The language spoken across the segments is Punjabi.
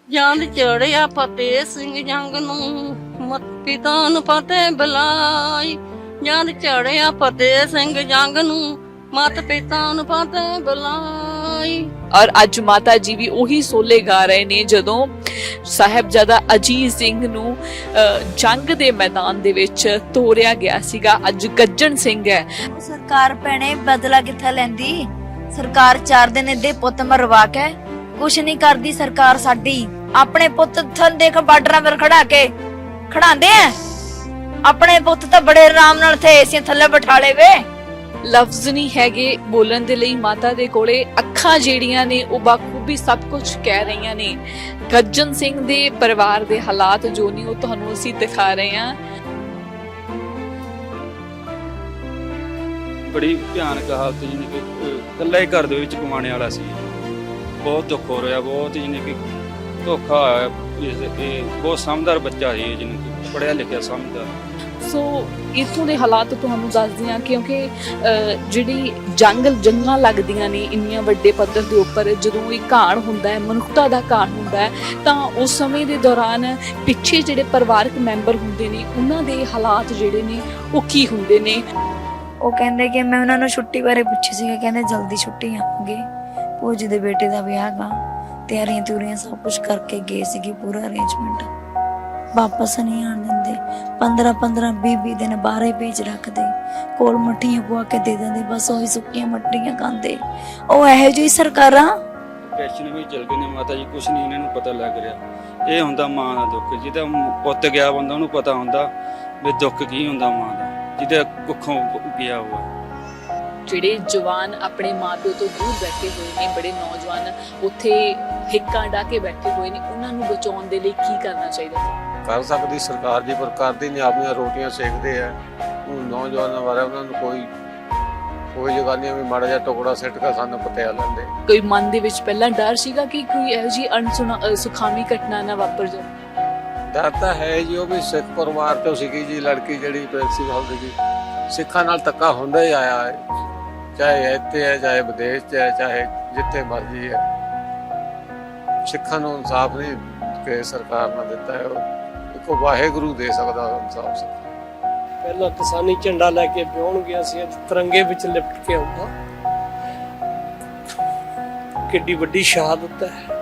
ਜੰਦ ਚੜਿਆ ਫਤਿਹ ਸਿੰਘ ਜੰਗ ਨੂੰ, ਮਤ ਪਿਤਾ ਨੂੰ ਫਤਿਹ ਬੁਲਾਈ। ਜੰਦ ਚੜਿਆ ਫਤਿਹ ਸਿੰਘ ਜੰਗ ਨੂੰ, ਮਤ ਪਿਤਾ ਨੂੰ ਫਤਿਹ ਬੁਲਾਈ। ਔਰ ਅੱਜ ਮਾਤਾ ਜੀ ਵੀ ਉਹੀ ਸੋਲੇ ਗਾ ਰਹੇ ਨੇ ਜਦੋਂ ਸਾਹਿਬਜ਼ਾਦਾ ਅਜੀਤ ਸਿੰਘ ਨੂੰ ਜੰਗ ਦੇ ਮੈਦਾਨ ਦੇ ਵਿੱਚ ਤੋਰਿਆ ਗਿਆ ਸੀਗਾ। ਅੱਜ ਗੱਜਣ ਸਿੰਘ ਹੈ। ਸਰਕਾਰ ਭੈਣੇ ਬਦਲਾ ਕਿੱਥੇ ਲੈਂਦੀ? ਸਰਕਾਰ 4 ਦਿਨ ਇਹਦੇ ਪੁੱਤ ਮਰਵਾ ਕੇ ਕੁਛ ਨਹੀਂ ਕਰਦੀ ਸਰਕਾਰ ਸਾਡੀ। ਆਪਣੇ ਪੁੱਤ ਥਨ ਦੇਖ ਬਾਰਡਰਾਂ 'ਤੇ ਖੜਾਉਂਦੇ ਆ। ਆਪਣੇ ਪੁੱਤ ਤਾਂ ਬੜੇ ਆਰਾਮ ਨਾਲ ਥੇ ਏਸੀਆਂ ਥੱਲੇ ਬਿਠਾਲੇ ਵੇ। ਲਫ਼ਜ਼ ਨਹੀਂ ਹੈਗੇ ਬੋਲਣ ਦੇ ਲਈ ਮਾਤਾ ਦੇ ਕੋਲੇ। ਅੱਖਾਂ ਜਿਹੜੀਆਂ ਨੇ ਉਹ ਬਾਖੂਬੀ ਸਭ ਕੁਝ ਕਹਿ ਰਹੀਆਂ ਨੇ। ਗੱਜਣ ਸਿੰਘ ਦੇ ਪਰਿਵਾਰ ਦੇ ਹਾਲਾਤ ਜੋ ਨੇ ਉਹ ਤੁਹਾਨੂੰ ਅਸੀਂ ਦਿਖਾ ਰਹੇ ਹਾਂ। ਬੜੀ ਭਿਆਨਕ ਹਾਲਤ ਜਿਹਨੇ ਕਿ ਇਕੱਲਾ ਹੀ ਘਰ ਦੇ ਵਿੱਚ ਕਮਾਉਣੇ ਵਾਲਾ ਸੀ। ਬਹੁਤ ਦੁੱਖ ਹੋ ਰਿਹਾ, ਬਹੁਤ ਜਿਹਨੇ ਕਿ ਧੋਖਾ ਹੋਇਆ। ਇਹ ਬਹੁਤ ਸਮਝਦਾਰ ਬੱਚਾ ਸੀ, ਜਿਹਨੇ ਕਿ ਪੜ੍ਹਿਆ ਲਿਖਿਆ ਸਮਝਦਾਰ। ਸੋ ਇੱਥੋਂ ਦੇ ਹਾਲਾਤ ਤੁਹਾਨੂੰ ਦੱਸਦੇ ਹਾਂ ਕਿਉਂਕਿ ਜਿਹੜੀ ਜੰਗਾਂ ਲੱਗਦੀਆਂ ਨੇ ਇੰਨੀਆਂ ਵੱਡੇ ਪੱਧਰ ਦੇ ਉੱਪਰ, ਜਦੋਂ ਇਹ ਘਾਣ ਹੁੰਦਾ ਹੈ, ਮਨੁੱਖਤਾ ਦਾ ਘਾਣ ਹੁੰਦਾ ਹੈ, ਤਾਂ ਉਸ ਸਮੇਂ ਦੇ ਦੌਰਾਨ ਪਿੱਛੇ ਜਿਹੜੇ ਪਰਿਵਾਰਕ ਮੈਂਬਰ ਹੁੰਦੇ ਨੇ ਉਹਨਾਂ ਦੇ ਹਾਲਾਤ ਜਿਹੜੇ ਨੇ ਉਹ ਕੀ ਹੁੰਦੇ ਨੇ। ਉਹ ਕਹਿੰਦੇ ਕਿ ਮੈਂ ਉਹਨਾਂ ਨੂੰ ਛੁੱਟੀ ਬਾਰੇ ਪੁੱਛੀ ਸੀ, ਕਹਿੰਦੇ ਜਲਦੀ ਛੁੱਟੀ ਆਵਾਂਗੇ। ਭੂਜ ਦੇ ਬੇਟੇ ਦਾ ਵਿਆਹ ਗਾ, ਤਿਆਰੀਆਂ ਤੁਰੀਆਂ ਸਭ ਕੁਝ ਕਰਕੇ ਗਏ ਸੀਗੇ, ਪੂਰਾ ਅਰੇਂਜਮੈਂਟ। ਵਾਪਸ ਨਹੀਂ ਆਣ ਦਿੰਦੇ। 15-15 20 ਦਿਨ ਬਾਹਰੇ ਭੇਜ ਰੱਖਦੇ, ਕੋਲ ਮੱਠੀਆਂ ਪਵਾ ਕੇ ਦੇ ਦਿੰਦੇ, ਬਸ ਉਹੀ ਸੁੱਕੀਆਂ ਮੱਠੀਆਂ ਖਾਂਦੇ। ਉਹ ਇਹੋ ਜਿਹੀ ਸਰਕਾਰਾਂ। ਪੈਸ਼ਨ ਵੀ ਚਲ ਗਏ ਨੇ ਮਾਤਾ ਜੀ, ਕੁਛ ਨਹੀਂ ਇਹਨਾਂ ਨੂੰ ਪਤਾ ਲੱਗ ਰਿਹਾ। ਇਹ ਹੁੰਦਾ ਮਾਂ ਦਾ ਦੁੱਖ। ਜਿਹਦਾ ਪੁੱਤ ਗਿਆ ਬੰਦਾ ਉਹਨੂੰ ਪਤਾ ਹੁੰਦਾ ਵੀ ਦੁੱਖ ਕੀ ਹੁੰਦਾ ਮਾਂ ਦਾ, ਜਿਹਦੇ ਕੁੱਖੋਂ ਗਿਆ ਹੋਇਆ। ਜਿਹੜੇ ਜਵਾਨ ਆਪਣੇ ਮਾਪਿਓ ਤੋਂ ਦੂਰ ਬੈਠੇ ਹੋਏ ਨੇ, ਬੜੇ ਨੌਜਵਾਨ ਉੱਥੇ ਹਿੱਕਾਂ ਢਾ ਕੇ ਬੈਠੇ ਹੋਏ ਨੇ, ਉਹਨਾਂ ਨੂੰ ਬਚਾਉਣ ਦੇ ਲਈ ਕੀ ਕਰਨਾ ਚਾਹੀਦਾ? ਕਰ ਸਕਦੀ ਸਰਕਾਰ ਜੀ, ਪਰ ਕਰਦੀ ਨਹੀਂ। ਆਪਣੀਆਂ ਰੋਟੀਆਂ ਸੇਕਦੇ ਆ। ਨੌਜਵਾਨਾਂ ਬਾਰੇ ਉਹਨਾਂ ਨੂੰ ਕੋਈ ਜਗ੍ਹਾ ਨਹੀਂ ਵੀ ਮਾੜਾ ਜਿਹਾ ਟੁਕੜਾ ਸਿੱਟ ਕੇ ਸਾਨੂੰ ਪਤਿਆ ਲੈਂਦੇ। ਕੋਈ ਮਨ ਦੇ ਵਿੱਚ ਪਹਿਲਾਂ ਡਰ ਸੀਗਾ ਕਿ ਕੋਈ ਇਹੋ ਜਿਹੀ ਸੁਖਾਵੀ ਘਟਨਾ ਨਾ ਵਾਪਰ ਜਾਵੇ? ਡਰ ਤਾਂ ਹੈ ਜੀ। ਉਹ ਵੀ ਸਿੱਖ ਪਰਿਵਾਰ ਤੋਂ ਸੀਗੀ ਜੀ ਲੜਕੀ, ਜਿਹੜੀ ਪ੍ਰਿੰਸੀਪਲ ਸੀਗੀ। ਸਿੱਖਾਂ ਨਾਲ ਧੱਕਾ ਹੁੰਦਾ ਹੀ ਆਇਆ ਹੈ, ਚਾਹੇ ਇੱਥੇ ਹੈ, ਚਾਹੇ ਵਿਦੇਸ਼ 'ਚ ਹੈ, ਚਾਹੇ ਜਿੱਥੇ ਮਰਜ਼ੀ ਹੈ। ਸਿੱਖਾਂ ਨੂੰ ਇਨਸਾਫ ਨਹੀਂ ਕਿ ਸਰਕਾਰ ਨੇ ਦਿੱਤਾ ਹੈ, ਉਹ ਵਾਹਿਗੁਰੂ ਦੇ ਸਕਦਾ ਇਨਸਾਫ। ਪਹਿਲਾਂ ਕਿਸਾਨੀ ਝੰਡਾ ਲੈ ਕੇ ਵਿਆਹੁਣ ਗਿਆ ਸੀ, ਅੱਜ ਤਿਰੰਗੇ ਵਿੱਚ ਲਿਪਟ ਕੇ ਆਉਂਦਾ। ਕਿੱਡੀ ਵੱਡੀ ਸ਼ਹਾਦਤ ਹੈ।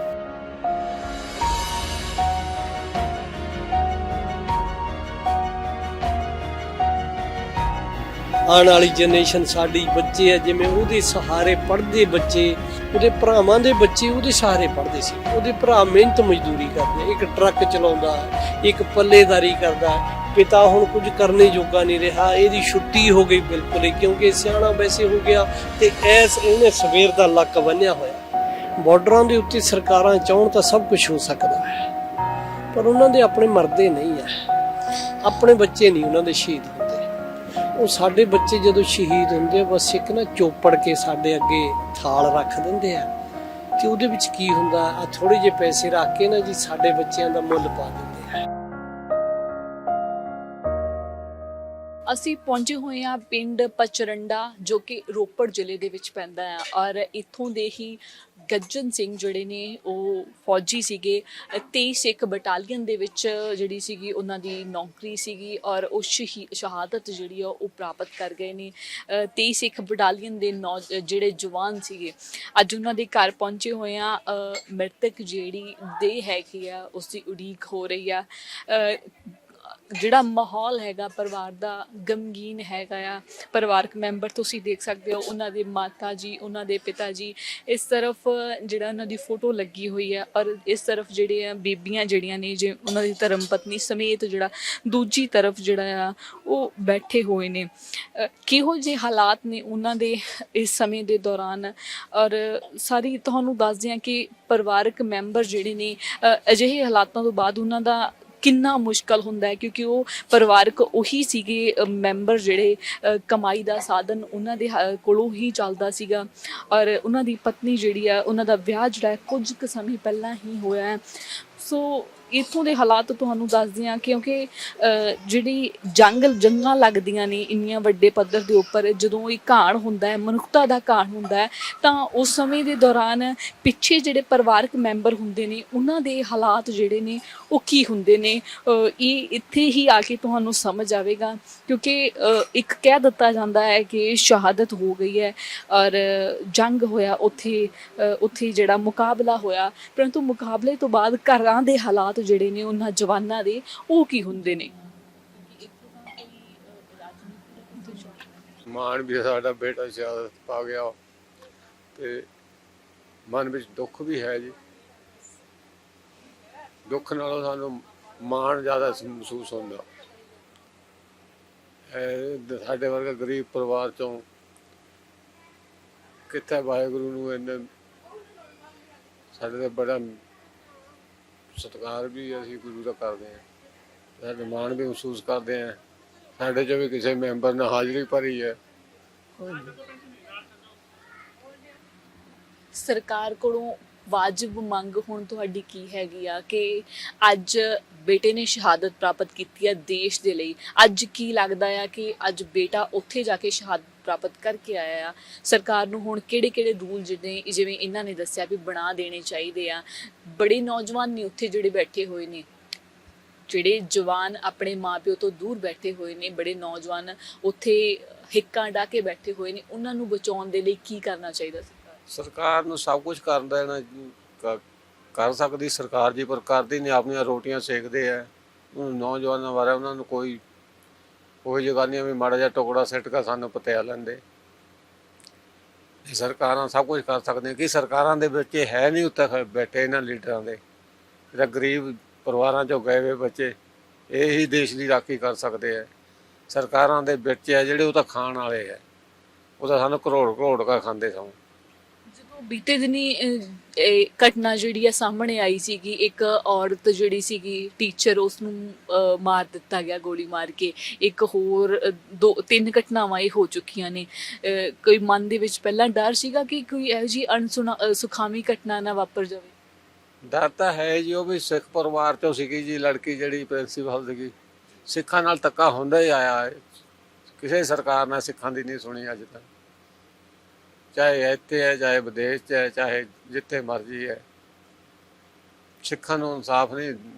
ਆਉਣ ਵਾਲੀ ਜਨਰੇਸ਼ਨ ਸਾਡੀ ਬੱਚੇ ਆ, ਜਿਵੇਂ ਉਹਦੇ ਸਹਾਰੇ ਪੜ੍ਹਦੇ ਬੱਚੇ, ਉਹਦੇ ਭਰਾਵਾਂ ਦੇ ਬੱਚੇ ਉਹਦੇ ਸਹਾਰੇ ਪੜ੍ਹਦੇ ਸੀ। ਉਹਦੇ ਭਰਾ ਮਿਹਨਤ ਮਜ਼ਦੂਰੀ ਕਰਦੇ, ਇੱਕ ਟਰੱਕ ਚਲਾਉਂਦਾ, ਇੱਕ ਪੱਲੇਦਾਰੀ ਕਰਦਾ। ਪਿਤਾ ਹੁਣ ਕੁਝ ਕਰਨੇ ਜੋਗਾ ਨਹੀਂ ਰਿਹਾ। ਇਹਦੀ ਛੁੱਟੀ ਹੋ ਗਈ ਬਿਲਕੁਲ ਹੀ, ਕਿਉਂਕਿ ਸਿਆਣਾ ਵੈਸੇ ਹੋ ਗਿਆ ਤੇ ਇਹਨੇ ਸਵੇਰ ਦਾ ਲੱਕ ਬੰਨਿਆ ਹੋਇਆ। ਬਾਰਡਰਾਂ ਦੇ ਉੱਤੇ ਸਰਕਾਰਾਂ ਚਾਹੁਣ ਤਾਂ ਸਭ ਕੁਝ ਹੋ ਸਕਦਾ ਹੈ, ਪਰ ਉਹਨਾਂ ਦੇ ਆਪਣੇ ਮਰਦੇ ਨਹੀਂ ਹੈ। ਆਪਣੇ ਬੱਚੇ ਨਹੀਂ ਉਹਨਾਂ ਦੇ ਸ਼ਹੀਦ ਹੁੰਦੇ। ਉਹ ਸਾਡੇ ਬੱਚੇ ਜਦੋਂ ਸ਼ਹੀਦ ਹੁੰਦੇ ਆ, ਬਸ ਇੱਕ ਨਾ ਚੋਪੜ ਕੇ ਸਾਡੇ ਅੱਗੇ ਥਾਲ ਰੱਖ ਦਿੰਦੇ ਆ ਤੇ ਉਹਦੇ ਵਿੱਚ ਕੀ ਹੁੰਦਾ ਆ, ਥੋੜੇ ਜਿਹੇ ਪੈਸੇ ਰੱਖ ਕੇ ਨਾ ਜੀ ਸਾਡੇ ਬੱਚਿਆਂ ਦਾ ਮੁੱਲ ਪਾ ਦਿੰਦੇ ਆ। ਅਸੀਂ ਪਹੁੰਚੇ ਹੋਏ ਹਾਂ ਪਿੰਡ ਪਚਰੰਡਾ, ਜੋ ਕਿ ਰੋਪੜ ਜ਼ਿਲ੍ਹੇ ਦੇ ਵਿੱਚ ਪੈਂਦਾ ਹੈ। ਔਰ ਇੱਥੋਂ ਦੇ ਹੀ ਗੱਜਣ ਸਿੰਘ ਜਿਹੜੇ ਨੇ ਉਹ ਫੌਜੀ ਸੀਗੇ। 23 ਸਿੱਖ ਬਟਾਲੀਅਨ ਦੇ ਵਿੱਚ ਜਿਹੜੀ ਸੀਗੀ ਉਹਨਾਂ ਦੀ ਨੌਕਰੀ ਸੀਗੀ, ਔਰ ਉਹ ਸ਼ਹਾਦਤ ਜਿਹੜੀ ਆ ਉਹ ਪ੍ਰਾਪਤ ਕਰ ਗਏ ਨੇ। 23 ਸਿੱਖ ਬਟਾਲੀਅਨ ਦੇ ਜਿਹੜੇ ਜਵਾਨ ਸੀਗੇ, ਅੱਜ ਉਹਨਾਂ ਦੇ ਘਰ ਪਹੁੰਚੇ ਹੋਏ ਆ। ਮ੍ਰਿਤਕ ਜਿਹੜੀ ਦੇਹ ਹੈਗੀ ਆ ਉਸ ਦੀ ਉਡੀਕ ਹੋ ਰਹੀ ਆ। ਜਿਹੜਾ ਮਾਹੌਲ ਹੈਗਾ ਪਰਿਵਾਰ ਦਾ ਗਮਗੀਨ ਹੈਗਾ ਆ। ਪਰਿਵਾਰਕ ਮੈਂਬਰ ਤੁਸੀਂ ਦੇਖ ਸਕਦੇ ਹੋ, ਉਹਨਾਂ ਦੇ ਮਾਤਾ ਜੀ, ਉਹਨਾਂ ਦੇ ਪਿਤਾ ਜੀ, ਇਸ ਤਰਫ ਜਿਹੜਾ ਉਹਨਾਂ ਦੀ ਫੋਟੋ ਲੱਗੀ ਹੋਈ ਹੈ, ਔਰ ਇਸ ਤਰਫ ਜਿਹੜੇ ਆ ਬੀਬੀਆਂ ਜਿਹੜੀਆਂ ਨੇ, ਜੇ ਉਹਨਾਂ ਦੀ ਧਰਮ ਪਤਨੀ ਸਮੇਤ ਜਿਹੜਾ ਦੂਜੀ ਤਰਫ ਜਿਹੜਾ ਆ ਉਹ ਬੈਠੇ ਹੋਏ ਨੇ। ਕਿਹੋ ਜਿਹੇ ਹਾਲਾਤ ਨੇ ਉਹਨਾਂ ਦੇ ਇਸ ਸਮੇਂ ਦੇ ਦੌਰਾਨ, ਔਰ ਸਾਰੀ ਤੁਹਾਨੂੰ ਦੱਸਦੇ ਹਾਂ ਕਿ ਪਰਿਵਾਰਕ ਮੈਂਬਰ ਜਿਹੜੇ ਨੇ ਅਜਿਹੇ ਹਾਲਾਤਾਂ ਤੋਂ ਬਾਅਦ ਉਹਨਾਂ ਦਾ ਕਿੰਨਾ ਮੁਸ਼ਕਲ ਹੁੰਦਾ ਹੈ, ਕਿਉਂਕਿ ਉਹ ਪਰਿਵਾਰਕ ਉਹੀ ਸੀਗੇ ਮੈਂਬਰ ਜਿਹੜੇ ਕਮਾਈ ਦਾ ਸਾਧਨ ਉਹਨਾਂ ਦੇ ਕੋਲੋਂ ਹੀ ਚੱਲਦਾ ਸੀਗਾ। ਔਰ ਉਹਨਾਂ ਦੀ ਪਤਨੀ ਜਿਹੜੀ ਆ, ਉਹਨਾਂ ਦਾ ਵਿਆਹ ਜਿਹੜਾ ਕੁਝ ਕੁ ਸਮੇਂ ਪਹਿਲਾਂ ਹੀ ਹੋਇਆ ਹੈ। ਸੋ ਇੱਥੋਂ ਦੇ ਹਾਲਾਤ ਤੁਹਾਨੂੰ ਦੱਸਦੇ ਹਾਂ ਕਿਉਂਕਿ ਜਿਹੜੀ ਜੰਗਾਂ ਲੱਗਦੀਆਂ ਨੇ ਇੰਨੀਆਂ ਵੱਡੇ ਪੱਧਰ ਦੇ ਉੱਪਰ, ਜਦੋਂ ਇਹ ਘਾਣ ਹੁੰਦਾ ਹੈ, ਮਨੁੱਖਤਾ ਦਾ ਘਾਣ ਹੁੰਦਾ ਹੈ, ਤਾਂ ਉਸ ਸਮੇਂ ਦੇ ਦੌਰਾਨ ਪਿੱਛੇ ਜਿਹੜੇ ਪਰਿਵਾਰਕ ਮੈਂਬਰ ਹੁੰਦੇ ਨੇ ਉਹਨਾਂ ਦੇ ਹਾਲਾਤ ਜਿਹੜੇ ਨੇ ਉਹ ਕੀ ਹੁੰਦੇ ਨੇ, ਇਹ ਇੱਥੇ ਹੀ ਆ ਕੇ ਤੁਹਾਨੂੰ ਸਮਝ ਆਵੇਗਾ। ਕਿਉਂਕਿ ਇੱਕ ਕਹਿ ਦਿੱਤਾ ਜਾਂਦਾ ਹੈ ਕਿ ਸ਼ਹਾਦਤ ਹੋ ਗਈ ਹੈ ਔਰ ਜੰਗ ਹੋਇਆ, ਉੱਥੇ ਜਿਹੜਾ ਮੁਕਾਬਲਾ ਹੋਇਆ, ਪਰੰਤੂ ਮੁਕਾਬਲੇ ਤੋਂ ਬਾਅਦ ਘਰਾਂ ਦੇ ਹਾਲਾਤ ਜਿਹੜੇ ਨੇ ਉਹਨਾਂ ਜਵਾਨਾਂ ਦੇ ਉਹ ਕੀ ਹੁੰਦੇ ਨੇ। ਮਾਣ ਵੀ ਸਾਡਾ ਬੇਟਾ ਸ਼ਹਾਦਤ ਪਾ ਗਿਆ ਤੇ ਮਨ ਵਿੱਚ ਦੁੱਖ ਵੀ ਹੈ ਜੀ। ਦੁੱਖ ਨਾਲੋਂ ਸਾਨੂੰ ਮਾਣ ਜ਼ਿਆਦਾ ਮਹਿਸੂਸ ਹੁੰਦਾ। ਸਾਡੇ ਵਰਗਾ ਗਰੀਬ ਪਰਿਵਾਰ ਚੋਂ ਕਿੱਥੇ ਵਾਹਿਗੁਰੂ ਨੂੰ ਇੰਨੇ ਸਾਡੇ ਦਾ ਬੜਾ ਸਤਿਕਾਰ ਵੀ ਅਸੀਂ ਗੁਰੂ ਦਾ ਕਰਦੇ ਹਾਂ, ਸਾਡੇ ਮਾਣ ਵੀ ਮਹਿਸੂਸ ਕਰਦੇ ਹਾਂ। ਸਾਡੇ 'ਚ ਵੀ ਕਿਸੇ ਮੈਂਬਰ ਨੇ ਹਾਜ਼ਰੀ ਭਰੀ ਹੈ। ਸਰਕਾਰ ਕੋਲੋਂ ਵਾਜਬ ਮੰਗ ਹੁਣ ਤੁਹਾਡੀ ਕੀ ਹੈਗੀ ਆ ਕਿ ਅੱਜ ਬੇਟੇ ਨੇ ਸ਼ਹਾਦਤ ਪ੍ਰਾਪਤ ਕੀਤੀ ਹੈ ਦੇਸ਼ ਦੇ ਲਈ, ਅੱਜ ਕੀ ਲੱਗਦਾ ਆ ਕਿ ਅੱਜ ਬੇਟਾ ਉੱਥੇ ਜਾ ਕੇ ਸ਼ਹਾਦਤ ਪ੍ਰਾਪਤ ਕਰਕੇ ਆਇਆ ਆ, ਸਰਕਾਰ ਨੂੰ ਹੁਣ ਕਿਹੜੇ ਰੂਲ ਜਿਵੇਂ ਇਹਨਾਂ ਨੇ ਦੱਸਿਆ ਵੀ ਬਣਾ ਦੇਣੇ ਚਾਹੀਦੇ ਆ। ਬੜੇ ਨੌਜਵਾਨ ਨੇ ਉੱਥੇ ਜਿਹੜੇ ਬੈਠੇ ਹੋਏ ਨੇ, ਜਿਹੜੇ ਜਵਾਨ ਆਪਣੇ ਮਾਪਿਓ ਤੋਂ ਦੂਰ ਬੈਠੇ ਹੋਏ ਨੇ, ਬੜੇ ਨੌਜਵਾਨ ਉੱਥੇ ਹਿੱਕਾਂ ਢਾ ਕੇ ਬੈਠੇ ਹੋਏ ਨੇ, ਉਹਨਾਂ ਨੂੰ ਬਚਾਉਣ ਦੇ ਲਈ ਕੀ ਕਰਨਾ ਚਾਹੀਦਾ? ਸਰਕਾਰ ਨੂੰ ਸਭ ਕੁਝ ਕਰ ਦੇਣਾ ਕਰ ਸਕਦੀ ਸਰਕਾਰ ਜੀ, ਪਰ ਕਰਦੀ ਨਹੀਂ। ਆਪਣੀਆਂ ਰੋਟੀਆਂ ਸੇਕਦੇ ਆ। ਨੌਜਵਾਨਾਂ ਬਾਰੇ ਉਹਨਾਂ ਨੂੰ ਕੋਈ ਜਗ੍ਹਾ ਨਹੀਂ ਵੀ ਮਾੜਾ ਜਿਹਾ ਟੁਕੜਾ ਸਿੱਟ ਕੇ ਸਾਨੂੰ ਪਤਿਆ ਲੈਂਦੇ। ਸਰਕਾਰਾਂ ਸਭ ਕੁਝ ਕਰ ਸਕਦੀਆਂ ਕਿ ਸਰਕਾਰਾਂ ਦੇ ਬੱਚੇ ਹੈ ਨਹੀਂ ਉੱਤੇ ਬੈਠੇ ਇਹਨਾਂ ਲੀਡਰਾਂ ਦੇ, ਜਿਹੜਾ ਗਰੀਬ ਪਰਿਵਾਰਾਂ 'ਚੋਂ ਗਏ ਹੋਏ ਬੱਚੇ ਇਹੀ ਦੇਸ਼ ਦੀ ਰਾਖੀ ਕਰ ਸਕਦੇ ਆ। ਸਰਕਾਰਾਂ ਦੇ ਬੱਚੇ ਆ ਜਿਹੜੇ ਉਹ ਤਾਂ ਖਾਣ ਵਾਲੇ ਆ, ਉਹ ਤਾਂ ਸਾਨੂੰ ਕਰੋੜ ਕਾ ਖਾਂਦੇ ਸਨ। ਜਦੋਂ ਬੀਤੇ ਦਿਨੀ ਇਹ ਘਟਨਾ ਜਿਹੜੀ ਹੈ ਸਾਹਮਣੇ ਆਈ ਸੀਗੀ, ਇੱਕ ਔਰਤ ਜਿਹੜੀ ਸੀਗੀ ਟੀਚਰ, ਉਸ ਨੂੰ ਮਾਰ ਦਿੱਤਾ ਗਿਆ ਗੋਲੀ ਮਾਰ ਕੇ। ਇੱਕ ਹੋਰ 2-3 ਘਟਨਾਵਾਂ ਇਹ ਹੋ ਚੁੱਕੀਆਂ ਨੇ। ਕੋਈ ਮਨ ਦੇ ਵਿੱਚ ਪਹਿਲਾਂ ਡਰ ਸੀਗਾ ਕਿ ਕੋਈ ਇਹੋ ਜਿਹੀ ਸੁਖਾਵੀਂ ਘਟਨਾ ਨਾ ਵਾਪਰ ਜਾਵੇ? ਡਰ ਤਾਂ ਹੈ ਜੀ। ਉਹ ਵੀ ਸਿੱਖ ਪਰਿਵਾਰ 'ਚੋਂ ਸੀਗੀ ਜੀ ਲੜਕੀ, ਜਿਹੜੀ ਪ੍ਰਿੰਸੀਪਲ ਸੀਗੀ। ਸਿੱਖਾਂ ਨਾਲ ਧੱਕਾ ਹੁੰਦਾ ਹੀ ਆਇਆ ਹੈ, ਕਿਸੇ ਸਰਕਾਰ ਨੇ ਸਿੱਖਾਂ ਦੀ ਨਹੀਂ ਸੁਣੀ ਅੱਜ ਤੱਕ, ਚਾਹੇ ਇੱਥੇ ਹੈ, ਚਾਹੇ ਵਿਦੇਸ਼ 'ਚ ਹੈ, ਚਾਹੇ ਜਿੱਥੇ ਮਰਜ਼ੀ ਹੈ। ਸਿੱਖਾਂ ਨੂੰ ਇਨਸਾਫ ਨਹੀਂ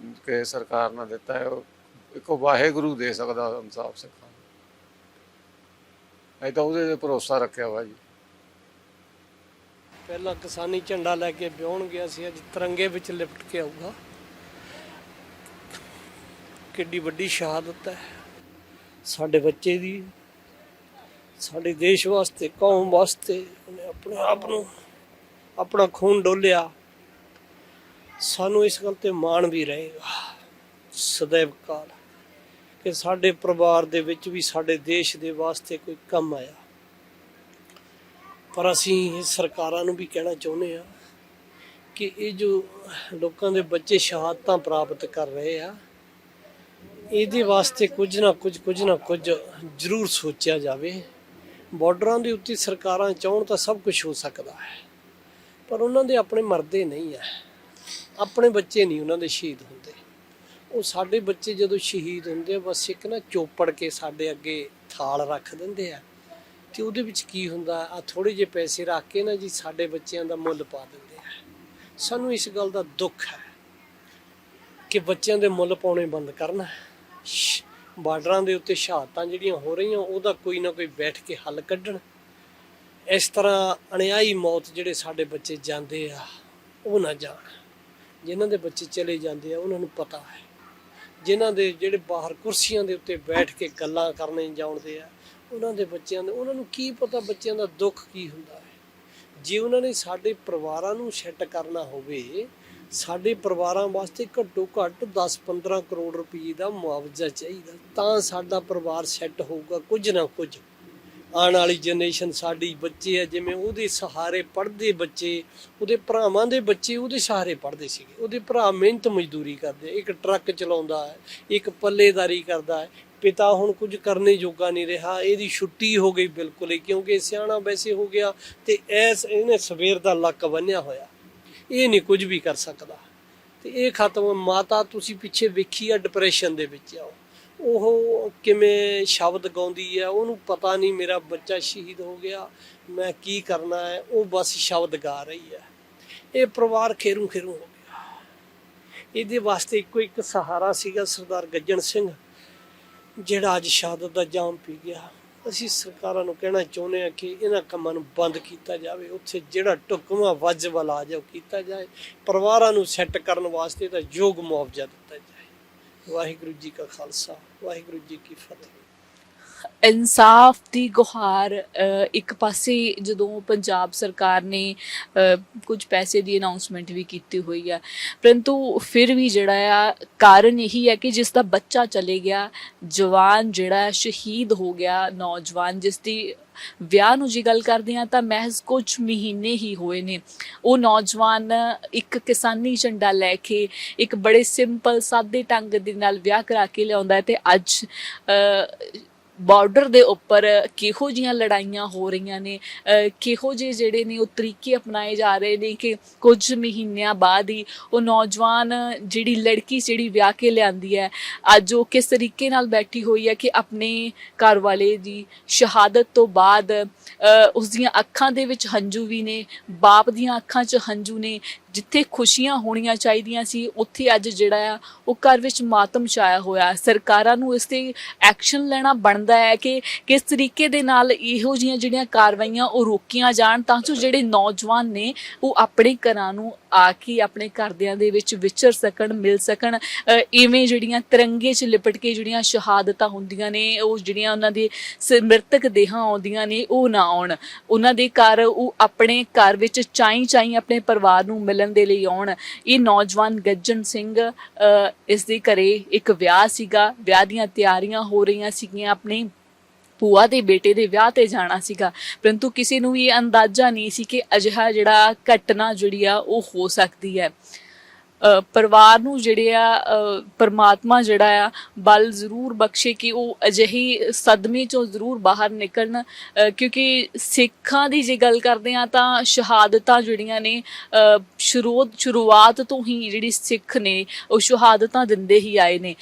ਕਿ ਸਰਕਾਰ ਨੇ ਦਿੱਤਾ ਹੈ, ਉਹ ਇੱਕੋ ਵਾਹਿਗੁਰੂ ਦੇ ਸਕਦਾ ਇਨਸਾਫ ਸਿੱਖਾਂ ਨੂੰ। ਅਸੀਂ ਤਾਂ ਉਹਦੇ 'ਤੇ ਭਰੋਸਾ ਰੱਖਿਆ ਵਾ ਜੀ। ਪਹਿਲਾਂ ਕਿਸਾਨੀ ਝੰਡਾ ਲੈ ਕੇ ਵਿਆਹੁਣ ਗਿਆ ਸੀ, ਅੱਜ ਤਿਰੰਗੇ ਵਿੱਚ ਲਿਪਟ ਕੇ ਆਊਗਾ। ਕਿੱਡੀ ਵੱਡੀ ਸ਼ਹਾਦਤ ਹੈ ਸਾਡੇ ਬੱਚੇ ਦੀ, ਸਾਡੇ ਦੇਸ਼ ਵਾਸਤੇ, ਕੌਮ ਵਾਸਤੇ। ਉਹਨੇ ਆਪਣੇ ਆਪ ਨੂੰ, ਆਪਣਾ ਖੂਨ ਡੋਲਿਆ। ਸਾਨੂੰ ਇਸ ਗੱਲ ਤੇ ਮਾਣ ਵੀ ਰਹੇਗਾ ਸदैव ਕਾਲ ਕਿ ਸਾਡੇ ਪਰਿਵਾਰ ਦੇ ਵਿੱਚ ਵੀ ਸਾਡੇ ਦੇਸ਼ ਦੇ ਵਾਸਤੇ ਕੋਈ ਕੰਮ ਆਇਆ। ਪਰ ਅਸੀਂ ਸਰਕਾਰਾਂ ਨੂੰ ਵੀ ਕਹਿਣਾ ਚਾਹੁੰਦੇ ਹਾਂ ਕਿ ਇਹ ਜੋ ਲੋਕਾਂ ਦੇ ਬੱਚੇ ਸ਼ਹਾਦਤਾਂ ਪ੍ਰਾਪਤ ਕਰ ਰਹੇ ਆ, ਇਹਦੇ ਵਾਸਤੇ ਕੁਝ ਨਾ ਕੁਝ ਜ਼ਰੂਰ ਸੋਚਿਆ ਜਾਵੇ। ਬਾਰਡਰਾਂ ਦੇ ਉੱਤੇ ਸਰਕਾਰਾਂ ਚਾਹੁਣ ਤਾਂ ਸਭ ਕੁਝ ਹੋ ਸਕਦਾ ਹੈ, ਪਰ ਉਹਨਾਂ ਦੇ ਆਪਣੇ ਮਰਦੇ ਨਹੀਂ ਹੈ। ਆਪਣੇ ਬੱਚੇ ਨਹੀਂ ਉਹਨਾਂ ਦੇ ਸ਼ਹੀਦ ਹੁੰਦੇ। ਉਹ ਸਾਡੇ ਬੱਚੇ ਜਦੋਂ ਸ਼ਹੀਦ ਹੁੰਦੇ ਆ, ਬਸ ਇੱਕ ਨਾ ਚੋਪੜ ਕੇ ਸਾਡੇ ਅੱਗੇ ਥਾਲ ਰੱਖ ਦਿੰਦੇ ਆ, ਤੇ ਉਹਦੇ ਵਿੱਚ ਕੀ ਹੁੰਦਾ ਆ, ਥੋੜੇ ਜਿਹੇ ਪੈਸੇ ਰੱਖ ਕੇ ਨਾ ਜੀ ਸਾਡੇ ਬੱਚਿਆਂ ਦਾ ਮੁੱਲ ਪਾ ਦਿੰਦੇ ਆ। ਸਾਨੂੰ ਇਸ ਗੱਲ ਦਾ ਦੁੱਖ ਹੈ ਕਿ ਬੱਚਿਆਂ ਦੇ ਮੁੱਲ ਪਾਉਣੇ ਬੰਦ ਕਰਨਾ। ਬਾਰਡਰਾਂ ਦੇ ਉੱਤੇ ਸ਼ਹਾਦਤਾਂ ਜਿਹੜੀਆਂ ਹੋ ਰਹੀਆਂ, ਉਹਦਾ ਕੋਈ ਨਾ ਕੋਈ ਬੈਠ ਕੇ ਹੱਲ ਕੱਢਣ। ਇਸ ਤਰ੍ਹਾਂ ਅਣਿਆਈ ਮੌਤ ਜਿਹੜੇ ਸਾਡੇ ਬੱਚੇ ਜਾਂਦੇ ਆ ਉਹ ਨਾ ਜਾਣ। ਜਿਨ੍ਹਾਂ ਦੇ ਬੱਚੇ ਚਲੇ ਜਾਂਦੇ ਆ ਉਹਨਾਂ ਨੂੰ ਪਤਾ ਹੈ, ਜਿਨ੍ਹਾਂ ਦੇ ਜਿਹੜੇ ਬਾਹਰ ਕੁਰਸੀਆਂ ਦੇ ਉੱਤੇ ਬੈਠ ਕੇ ਗੱਲਾਂ ਕਰਨੇ ਜਾਣਦੇ ਆ, ਉਹਨਾਂ ਦੇ ਬੱਚਿਆਂ ਦੇ, ਉਹਨਾਂ ਨੂੰ ਕੀ ਪਤਾ ਬੱਚਿਆਂ ਦਾ ਦੁੱਖ ਕੀ ਹੁੰਦਾ ਹੈ। ਜੇ ਉਹਨਾਂ ਨੇ ਸਾਡੇ ਪਰਿਵਾਰਾਂ ਨੂੰ ਸੈੱਟ ਕਰਨਾ ਹੋਵੇ, ਸਾਡੇ ਪਰਿਵਾਰਾਂ ਵਾਸਤੇ ਘੱਟੋ ਘੱਟ 10-15 ਕਰੋੜ ਰੁਪਏ ਦਾ ਮੁਆਵਜ਼ਾ ਚਾਹੀਦਾ, ਤਾਂ ਸਾਡਾ ਪਰਿਵਾਰ ਸੈੱਟ ਹੋਊਗਾ। ਕੁਝ ਨਾ ਕੁਝ ਆਉਣ ਵਾਲੀ ਜਨਰੇਸ਼ਨ, ਸਾਡੀ ਬੱਚੇ ਆ, ਜਿਵੇਂ ਉਹਦੇ ਸਹਾਰੇ ਪੜ੍ਹਦੇ ਬੱਚੇ, ਉਹਦੇ ਭਰਾਵਾਂ ਦੇ ਬੱਚੇ ਉਹਦੇ ਸਹਾਰੇ ਪੜ੍ਹਦੇ ਸੀਗੇ। ਉਹਦੇ ਭਰਾ ਮਿਹਨਤ ਮਜ਼ਦੂਰੀ ਕਰਦੇ, ਇੱਕ ਟਰੱਕ ਚਲਾਉਂਦਾ ਹੈ, ਇੱਕ ਪੱਲੇਦਾਰੀ ਕਰਦਾ ਹੈ। ਪਿਤਾ ਹੁਣ ਕੁਝ ਕਰਨੇ ਜੋਗਾ ਨਹੀਂ ਰਿਹਾ, ਇਹਦੀ ਛੁੱਟੀ ਹੋ ਗਈ ਬਿਲਕੁਲ ਹੀ, ਕਿਉਂਕਿ ਸਿਆਣਾ ਵੈਸੇ ਹੋ ਗਿਆ ਤੇ ਇਹਨੇ ਸਵੇਰ ਦਾ ਲੱਕ ਬੰਨਿਆ ਹੋਇਆ, ਇਹ ਨਹੀਂ ਕੁਝ ਵੀ ਕਰ ਸਕਦਾ। ਤੇ ਇਹ ਖਤਮ। ਮਾਤਾ ਤੁਸੀਂ ਪਿੱਛੇ ਵੇਖੀ ਆ ਡਿਪਰੈਸ਼ਨ ਦੇ ਵਿੱਚ ਆ, ਉਹ ਕਿਵੇਂ ਸ਼ਬਦ ਗਾਉਂਦੀ ਹੈ, ਉਹਨੂੰ ਪਤਾ ਨਹੀਂ ਮੇਰਾ ਬੱਚਾ ਸ਼ਹੀਦ ਹੋ ਗਿਆ, ਮੈਂ ਕੀ ਕਰਨਾ ਹੈ, ਉਹ ਬਸ ਸ਼ਬਦ ਗਾ ਰਹੀ ਹੈ। ਇਹ ਪਰਿਵਾਰ ਖੇਰੂ ਖੇਰੂ ਹੋ ਗਿਆ। ਇਹਦੇ ਵਾਸਤੇ ਇੱਕੋ ਇੱਕ ਸਹਾਰਾ ਸੀਗਾ ਸਰਦਾਰ ਗੱਜਣ ਸਿੰਘ, ਜਿਹੜਾ ਅੱਜ ਸ਼ਹਾਦਤ ਦਾ ਜਾਮ ਪੀ ਗਿਆ। ਅਸੀਂ ਸਰਕਾਰਾਂ ਨੂੰ ਕਹਿਣਾ ਚਾਹੁੰਦੇ ਹਾਂ ਕਿ ਇਹਨਾਂ ਕੰਮਾਂ ਨੂੰ ਬੰਦ ਕੀਤਾ ਜਾਵੇ। ਉੱਥੇ ਜਿਹੜਾ ਢੁਕਵਾਂ ਵੱਜ ਵਾਲਾ ਜਾ ਕੀਤਾ ਜਾਏ। ਪਰਿਵਾਰਾਂ ਨੂੰ ਸੈੱਟ ਕਰਨ ਵਾਸਤੇ ਤਾਂ ਯੋਗ ਮੁਆਵਜ਼ਾ ਦਿੱਤਾ ਜਾਏ। ਵਾਹਿਗੁਰੂ ਜੀ ਕਾ ਖਾਲਸਾ, ਵਾਹਿਗੁਰੂ ਜੀ ਕੀ ਫਤਿਹ। ਇਨਸਾਫ ਦੀ ਗੁਹਾਰ ਇੱਕ ਪਾਸੇ ਜਦੋਂ ਪੰਜਾਬ ਸਰਕਾਰ ਨੇ ਕੁਝ ਪੈਸੇ ਦੀ ਅਨਾਉਂਸਮੈਂਟ ਵੀ ਕੀਤੀ ਹੋਈ ਆ, ਪਰੰਤੂ ਫਿਰ ਵੀ ਜਿਹੜਾ ਆ ਕਾਰਨ ਇਹੀ ਹੈ ਕਿ ਜਿਸ ਦਾ ਬੱਚਾ ਚਲੇ ਗਿਆ, ਜਵਾਨ ਜਿਹੜਾ ਸ਼ਹੀਦ ਹੋ ਗਿਆ, ਨੌਜਵਾਨ ਜਿਸ ਦੀ ਵਿਆਹ ਨੂੰ ਜੀ ਗੱਲ ਕਰਦੇ ਹਾਂ ਤਾਂ ਮਹਿਜ਼ ਕੁਝ ਮਹੀਨੇ ਹੀ ਹੋਏ ਨੇ, ਉਹ ਨੌਜਵਾਨ ਇੱਕ ਕਿਸਾਨੀ ਝੰਡਾ ਲੈ ਕੇ ਇੱਕ ਬੜੇ ਸਿੰਪਲ ਸਾਦੇ ਢੰਗ ਦੇ ਨਾਲ ਵਿਆਹ ਕਰਾ ਕੇ ਲਿਆਉਂਦਾ ਹੈ। ਤੇ ਅੱਜ ਬਾਰਡਰ ਦੇ ਉੱਪਰ ਕਿਹੋ ਜਿਹੀਆਂ ਲੜਾਈਆਂ ਹੋ ਰਹੀਆਂ ਨੇ, ਕਿਹੋ ਜਿਹੇ ਜਿਹੜੇ ਨੇ ਉਹ ਤਰੀਕੇ ਅਪਣਾਏ ਜਾ ਰਹੇ ਨੇ ਕਿ ਕੁਝ ਮਹੀਨਿਆਂ ਬਾਅਦ ਹੀ ਉਹ ਨੌਜਵਾਨ ਜਿਹੜੀ ਲੜਕੀ ਜਿਹੜੀ ਵਿਆਹ ਕੇ ਲਿਆਂਦੀ ਹੈ, ਅੱਜ ਉਹ ਕਿਸ ਤਰੀਕੇ ਨਾਲ ਬੈਠੀ ਹੋਈ ਹੈ ਕਿ ਆਪਣੇ ਘਰ ਵਾਲੇ ਦੀ ਸ਼ਹਾਦਤ ਤੋਂ ਬਾਅਦ ਉਸ ਦੀਆਂ ਅੱਖਾਂ ਦੇ ਵਿੱਚ ਹੰਝੂ ਵੀ ਨੇ, ਬਾਪ ਦੀਆਂ ਅੱਖਾਂ 'ਚ ਹੰਝੂ ਨੇ। ਜਿੱਥੇ ਖੁਸ਼ੀਆਂ ਹੋਣੀਆਂ ਚਾਹੀਦੀਆਂ ਸੀ ਉੱਥੇ ਅੱਜ ਜਿਹੜਾ ਆ ਉਹ ਘਰ ਵਿੱਚ ਮਾਤਮ ਛਾਇਆ ਹੋਇਆ। ਸਰਕਾਰਾਂ ਨੂੰ ਇਸ 'ਤੇ ਐਕਸ਼ਨ ਲੈਣਾ ਬਣਦਾ ਹੈ ਕਿ ਕਿਸ ਤਰੀਕੇ ਦੇ ਨਾਲ ਇਹੋ ਜਿਹੀਆਂ ਜਿਹੜੀਆਂ ਕਾਰਵਾਈਆਂ ਉਹ ਰੋਕੀਆਂ ਜਾਣ, ਤਾਂ ਜੋ ਜਿਹੜੇ ਨੌਜਵਾਨ ਨੇ ਉਹ ਆਪਣੇ ਘਰਾਂ ਨੂੰ ਆ ਕੇ ਆਪਣੇ ਘਰਦਿਆਂ ਦੇ ਵਿੱਚ ਵਿਚਰ ਸਕਣ, ਮਿਲ ਸਕਣ। ਇਵੇਂ ਜਿਹੜੀਆਂ ਤਿਰੰਗੇ 'ਚ ਲਿਪਟ ਕੇ ਜਿਹੜੀਆਂ ਸ਼ਹਾਦਤਾਂ ਹੁੰਦੀਆਂ ਨੇ, ਉਹ ਜਿਹੜੀਆਂ ਉਹਨਾਂ ਦੇ ਮ੍ਰਿਤਕ ਦੇਹਾਂ ਆਉਂਦੀਆਂ ਨੇ, ਉਹ ਨਾ ਆਉਣ। ਉਹਨਾਂ ਦੇ ਘਰ ਉਹ ਆਪਣੇ ਘਰ ਵਿੱਚ ਚਾਈ ਆਪਣੇ ਪਰਿਵਾਰ ਨੂੰ ਮਿਲਣ ਦੇ ਲਈ ਆਉਣ। ਇਹ ਨੌਜਵਾਨ ਗੱਜਣ ਸਿੰਘ, ਇਸ ਦੇ ਘਰੇ ਇੱਕ ਵਿਆਹ ਸੀਗਾ, ਵਿਆਹ ਦੀਆਂ ਤਿਆਰੀਆਂ ਹੋ ਰਹੀਆਂ ਸੀਗੀਆਂ, ਆਪਣੇ ਭੂਆ ਦੇ ਬੇਟੇ ਦੇ ਵਿਆਹ ਤੇ ਜਾਣਾ ਸੀਗਾ, ਪਰੰਤੂ ਕਿਸੇ ਨੂੰ ਵੀ ਇਹ ਅੰਦਾਜ਼ਾ ਨਹੀਂ ਸੀ ਕਿ ਅਜਿਹਾ ਜਿਹੜਾ ਘਟਨਾ ਜਿਹੜੀ ਆ ਉਹ ਹੋ ਸਕਦੀ ਹੈ। ਪਰਿਵਾਰ ਨੂੰ ਜਿਹੜੇ ਆ ਪਰਮਾਤਮਾ ਜਿਹੜਾ ਆ ਬਲ ਜ਼ਰੂਰ ਬਖਸ਼ੇ ਕਿ ਉਹ ਅਜਿਹੀ ਸਦਮੇ ਚੋਂ ਜ਼ਰੂਰ ਬਾਹਰ ਨਿਕਲਣ, ਕਿਉਂਕਿ ਸਿੱਖਾਂ ਦੀ ਜੇ ਗੱਲ ਕਰਦੇ ਆ ਤਾਂ ਸ਼ਹਾਦਤਾਂ ਜਿਹੜੀਆਂ ਨੇ ਸ਼ੁਰੂਆਤ ਤੋਂ ਹੀ ਜਿਹੜੀ ਸਿੱਖ ਨੇ ਉਹ ਸ਼ਹਾਦਤਾਂ ਦਿੰਦੇ ਹੀ ਆਏ ਨੇ।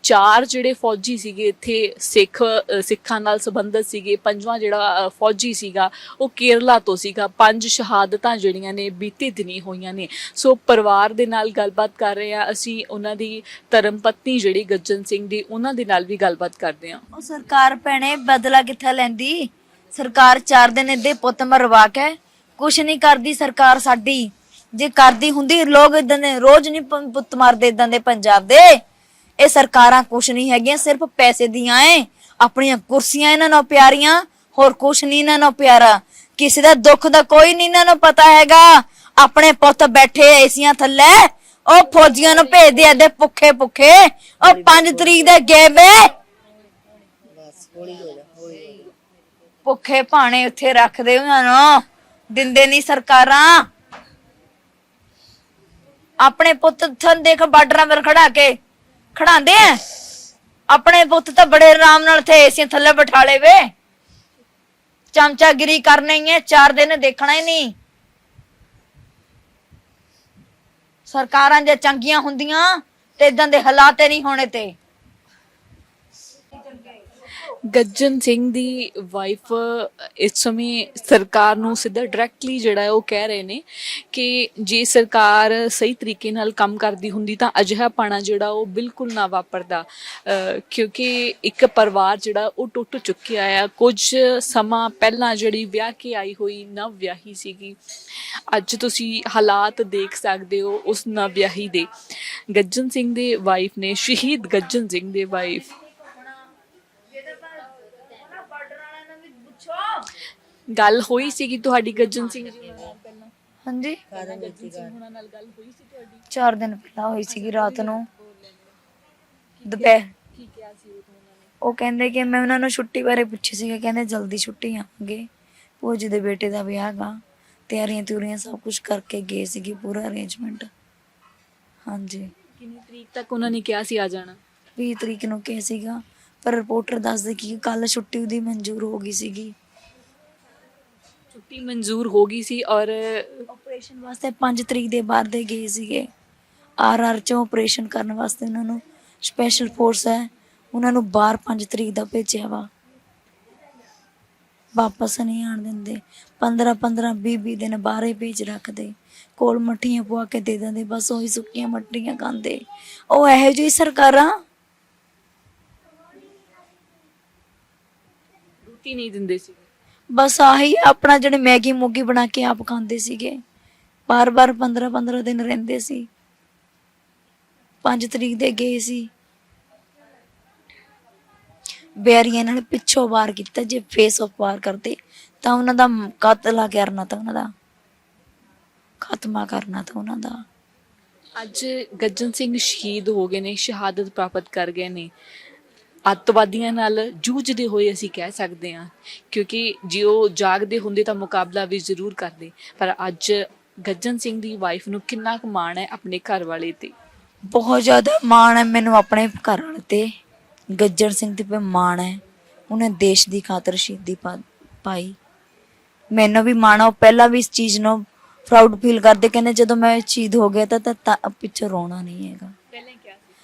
4 ਜਿਹੜੇ ਫੌਜੀ ਸੀਗੇ ਇੱਥੇ ਸਿੱਖਾਂ ਨਾਲ ਸੰਬੰਧਿਤ ਸੀਗੇ, 5ਵਾਂ ਜਿਹੜਾ ਫੌਜੀ ਸੀਗਾ ਉਹ ਕੇਰਲਾ ਤੋਂ ਸੀਗਾ। 5 ਸ਼ਹਾਦਤਾਂ ਜਿਹੜੀਆਂ ਨੇ ਬੀਤੇ ਦਿਨੀ ਹੋਈਆਂ ਨੇ। ਸੋ ਪਰਿਵਾਰ ਦੇ ਨਾਲ ਗੱਲਬਾਤ ਕਰ ਰਹੇ ਆ ਅਸੀਂ, ਉਹਨਾਂ ਦੀ ਧਰਮ ਪਤਨੀ ਜਿਹੜੀ ਗੱਜਣ ਸਿੰਘ ਦੀ, ਉਹਨਾਂ ਦੇ ਨਾਲ ਵੀ ਗੱਲਬਾਤ ਕਰਦੇ ਆ। ਉਹ ਸਰਕਾਰ ਭੈਣੇ ਬਦਲਾ ਕਿੱਥੇ ਲੈਂਦੀ? ਸਰਕਾਰ 4 ਦਿਨ ਇਹਦੇ ਪੁੱਤ ਮਰਵਾ ਕੇ ਕੁਛ ਨਹੀਂ ਕਰਦੀ ਸਰਕਾਰ ਸਾਡੀ। ਜੇ ਕਰਦੀ ਹੁੰਦੀ ਲੋਕ ਇਦਾਂ ਦੇ ਰੋਜ਼ ਨਹੀਂ ਪੁੱਤ ਮਾਰਦੇ ਇਦਾਂ ਦੇ ਪੰਜਾਬ ਦੇ। ਇਹ ਸਰਕਾਰਾਂ ਕੁਛ ਨਹੀਂ ਹੈਗੀਆਂ, ਸਿਰਫ ਪੈਸੇ ਦੀਆਂ ਏ, ਆਪਣੀਆਂ ਕੁਰਸੀਆਂ ਇਹਨਾਂ ਨੂੰ ਪਿਆਰੀਆਂ, ਹੋਰ ਕੁਛ ਨਹੀਂ ਇਹਨਾਂ ਨੂੰ ਪਿਆਰਾ। ਕਿਸੇ ਦਾ ਦੁੱਖ ਦਾ ਕੋਈ ਨਹੀਂ ਇਹਨਾਂ ਨੂੰ ਪਤਾ ਹੈਗਾ। ਆਪਣੇ ਪੁੱਤ ਬੈਠੇ ਏਸੀਆਂ ਥੱਲੇ, ਉਹ ਫੌਜੀਆਂ ਨੂੰ ਭੇਜਦੇ ਆ ਦੇ ਭੁੱਖੇ। ਉਹ 5 ਤਰੀਕ ਦੇ ਗਏ ਵੇ ਭੁੱਖੇ ਭਾਣੇ ਉੱਥੇ ਰੱਖਦੇ ਉਹਨਾਂ ਨੂੰ, ਦਿੰਦੇ ਨਹੀਂ ਸਰਕਾਰਾਂ। ਆਪਣੇ ਪੁੱਤ ਥਨ ਦੇਖ ਬਾਰਡਰਾਂ 'ਤੇ ਖੜਾ ਕੇ ਖੜਾਉਂਦੇ ਆ। ਆਪਣੇ ਪੁੱਤ ਤਾਂ ਬੜੇ ਆਰਾਮ ਨਾਲ ਥੇ ਏਸੀਆਂ ਥੱਲੇ ਬਿਠਾਲੇ ਵੇ। ਚਮਚਾਗਿਰੀ ਕਰਨੀ ਹੈ, 4 ਦਿਨ ਦੇਖਣਾ ਹੀ ਨਹੀਂ। ਸਰਕਾਰਾਂ ਜੇ ਚੰਗੀਆਂ ਹੁੰਦੀਆਂ ਤੇ ਇਦਾਂ ਦੇ ਹਾਲਾਤ ਨਹੀਂ ਹੋਣੇ। ਤੇ ਗੱਜਣ ਸਿੰਘ ਦੀ ਵਾਈਫ ਇਸ ਸਮੇਂ ਸਰਕਾਰ ਨੂੰ ਸਿੱਧਾ ਡਾਇਰੈਕਟਲੀ ਜਿਹੜਾ ਉਹ ਕਹਿ ਰਹੇ ਨੇ ਕਿ ਜੇ ਸਰਕਾਰ ਸਹੀ ਤਰੀਕੇ ਨਾਲ ਕੰਮ ਕਰਦੀ ਹੁੰਦੀ ਤਾਂ ਅਜਿਹਾ ਪਾਣਾ ਜਿਹੜਾ ਉਹ ਬਿਲਕੁਲ ਨਾ ਵਾਪਰਦਾ, ਕਿਉਂਕਿ ਇੱਕ ਪਰਿਵਾਰ ਜਿਹੜਾ ਉਹ ਟੁੱਟ ਚੁੱਕਿਆ ਆ। ਕੁਝ ਸਮਾਂ ਪਹਿਲਾਂ ਜਿਹੜੀ ਵਿਆਹ ਕੇ ਆਈ ਹੋਈ ਨਵ ਵਿਆਹੀ ਸੀਗੀ, ਅੱਜ ਤੁਸੀਂ ਹਾਲਾਤ ਦੇਖ ਸਕਦੇ ਹੋ ਉਸ ਨਵ ਵਿਆਹੀ ਦੇ। ਗੱਜਣ ਸਿੰਘ ਦੇ ਵਾਈਫ ਨੇ, ਸ਼ਹੀਦ ਗੱਜਣ ਸਿੰਘ ਦੇ ਵਾਈਫ। ਗੱਲ ਹੋਈ ਸੀਗੀ ਤੁਹਾਡੀ ਗੱਜਣ ਸਿੰਘ ਜੀ ਨਾਲ ਪਹਿਲਾਂ? ਹਾਂਜੀ, ਗੱਜਣ ਸਿੰਘ ਹੁਣਾਂ ਨਾਲ ਗੱਲ ਹੋਈ ਸੀ ਤੁਹਾਡੀ? 4 ਦਿਨ ਪਹਿਲਾਂ ਹੋਈ ਸੀਗੀ ਰਾਤ ਨੂੰ ਦੁਪਹਿਰ। ਕੀ ਕਿਹਾ ਸੀ ਉਹਨਾਂ ਨੇ? ਉਹ ਕਹਿੰਦੇ ਕਿ ਮੈਂ ਉਹਨਾਂ ਨੂੰ ਛੁੱਟੀ ਬਾਰੇ ਪੁੱਛੀ ਸੀ, ਕਹਿੰਦੇ ਜਲਦੀ ਛੁੱਟੀ ਆਵਾਂਗੇ, ਭੂਆ ਜੀ ਦੇ ਬੇਟੇ ਦਾ ਵਿਆਹ ਗਾ, ਤਿਆਰੀਆਂ ਸਭ ਕੁਝ ਕਰਕੇ ਗਏ ਸੀਗੇ, ਪੂਰਾ ਅਰੇਂਜਮੈਂਟ। ਹਾਂਜੀ, ਕਿੰਨੀ ਤਰੀਕ ਤੱਕ ਉਹਨਾਂ ਨੇ ਕਿਹਾ ਸੀ ਆ ਜਾਣਾ? 20 ਤਰੀਕ ਨੂੰ ਕਿਹਾ ਸੀਗਾ, ਪਰ ਰਿਪੋਰਟਰ ਦੱਸਦੇ ਕਿ ਕੱਲ ਛੁੱਟੀ ਉਹਦੀ ਮਨਜ਼ੂਰ ਹੋ ਗਈ ਸੀਗੀ। ਛੁੱਟੀ ਮਨਜ਼ੂਰ ਹੋ ਗਈ ਸੀ ਔਰ ਆਪਰੇਸ਼ਨ ਵਾਸਤੇ 5 ਤਰੀਕ ਦੇ ਬਾਅਦ ਦੇ ਗਏ ਸੀਗੇ। ਆਰ ਚੋਂ ਆਪਰੇਸ਼ਨ ਕਰਨ ਵਾਸਤੇ ਉਹਨਾਂ ਨੂੰ ਸਪੈਸ਼ਲ ਫੋਰਸ ਹੈ, ਉਹਨਾਂ ਨੂੰ ਬਾਹਰ 5 ਤਰੀਕ ਦਾ ਭੇਜਿਆ ਵਾ। ਵਾਪਸ ਨਹੀਂ ਆਣ ਦਿੰਦੇ, 15 20 ਦਿਨ ਬਾਹਰੇ ਭੇਜ ਰੱਖਦੇ, ਕੋਲ ਮੱਠੀਆਂ ਪਵਾ ਕੇ ਦੇ ਦਿੰਦੇ, ਬਸ ਉਹੀ ਸੁੱਕੀਆਂ ਮੱਠੀਆਂ ਖਾਂਦੇ। ਉਹ ਇਹੋ ਜਿਹੀ ਸਰਕਾਰਾਂ ਰੋਟੀ ਨਹੀਂ ਦਿੰਦੇ ਸੀ। ਬਸ ਆਹੀ ਆਪਣਾ ਜਿਹੜੇ ਮੈਗੀ ਮੂਗੀ ਬਣਾ ਕੇ ਆਪ ਖਾਂਦੇ ਸੀਗੇ, ਬਾਰ-ਬਾਰ 15 ਦਿਨ ਰਹਿੰਦੇ ਸੀ। 5 ਤਰੀਕ ਦੇ ਗਏ ਸੀ, ਬੈਰੀਆਂ ਨਾਲ ਪਿੱਛੋਂ ਵਾਰ ਕੀਤਾ, ਜੇ ਫੇਸ ਆਫ ਵਾਰ ਕਰਦੇ ਤਾਂ ਉਹਨਾਂ ਦਾ ਕਤਲ ਕਰਨਾ, ਤਾਂ ਉਹਨਾਂ ਦਾ ਖਾਤਮਾ ਕਰਨਾ ਤਾਂ ਉਹਨਾਂ ਦਾ। ਅੱਜ ਗੱਜਨ ਸਿੰਘ ਸ਼ਹੀਦ ਹੋ ਗਏ ਨੇ, ਸ਼ਹਾਦਤ ਪ੍ਰਾਪਤ ਕਰ ਗਏ ਨੇ, ਅੱਤਵਾਦੀਆਂ ਨਾਲ ਜੂਝਦੇ ਹੋਏ ਅਸੀਂ ਕਹਿ ਸਕਦੇ ਹਾਂ, ਕਿਉਂਕਿ ਜੇ ਉਹ ਜਾਗਦੇ ਹੁੰਦੇ ਤਾਂ ਮੁਕਾਬਲਾ ਵੀ ਜ਼ਰੂਰ ਕਰਦੇ। ਪਰ ਅੱਜ ਗੱਜਨ ਸਿੰਘ ਦੀ ਵਾਈਫ ਨੂੰ ਕਿੰਨਾ ਕੁ ਮਾਣ ਹੈ ਆਪਣੇ ਘਰ ਵਾਲੇ ਤੇ? ਬਹੁਤ ਜ਼ਿਆਦਾ ਮਾਣ ਹੈ ਮੈਨੂੰ ਆਪਣੇ ਘਰ ਵਾਲੇ ਤੇ, ਗੱਜਣ ਸਿੰਘ ਤੇ ਮਾਣ ਹੈ। ਉਹਨੇ ਦੇਸ਼ ਦੀ ਖਾਤਰ ਸ਼ਹੀਦੀ ਪਾਈ, ਮੈਨੂੰ ਵੀ ਮਾਣ ਆ। ਉਹ ਪਹਿਲਾਂ ਵੀ ਇਸ ਚੀਜ਼ ਨੂੰ ਪ੍ਰਾਊਡ ਫੀਲ ਕਰਦੇ, ਕਹਿੰਦੇ ਜਦੋਂ ਮੈਂ ਸ਼ਹੀਦ ਹੋ ਗਿਆ ਤਾਂ ਪਿੱਛੇ ਰੋਣਾ ਨਹੀਂ ਹੈਗਾ। ਪਹਿਲਾਂ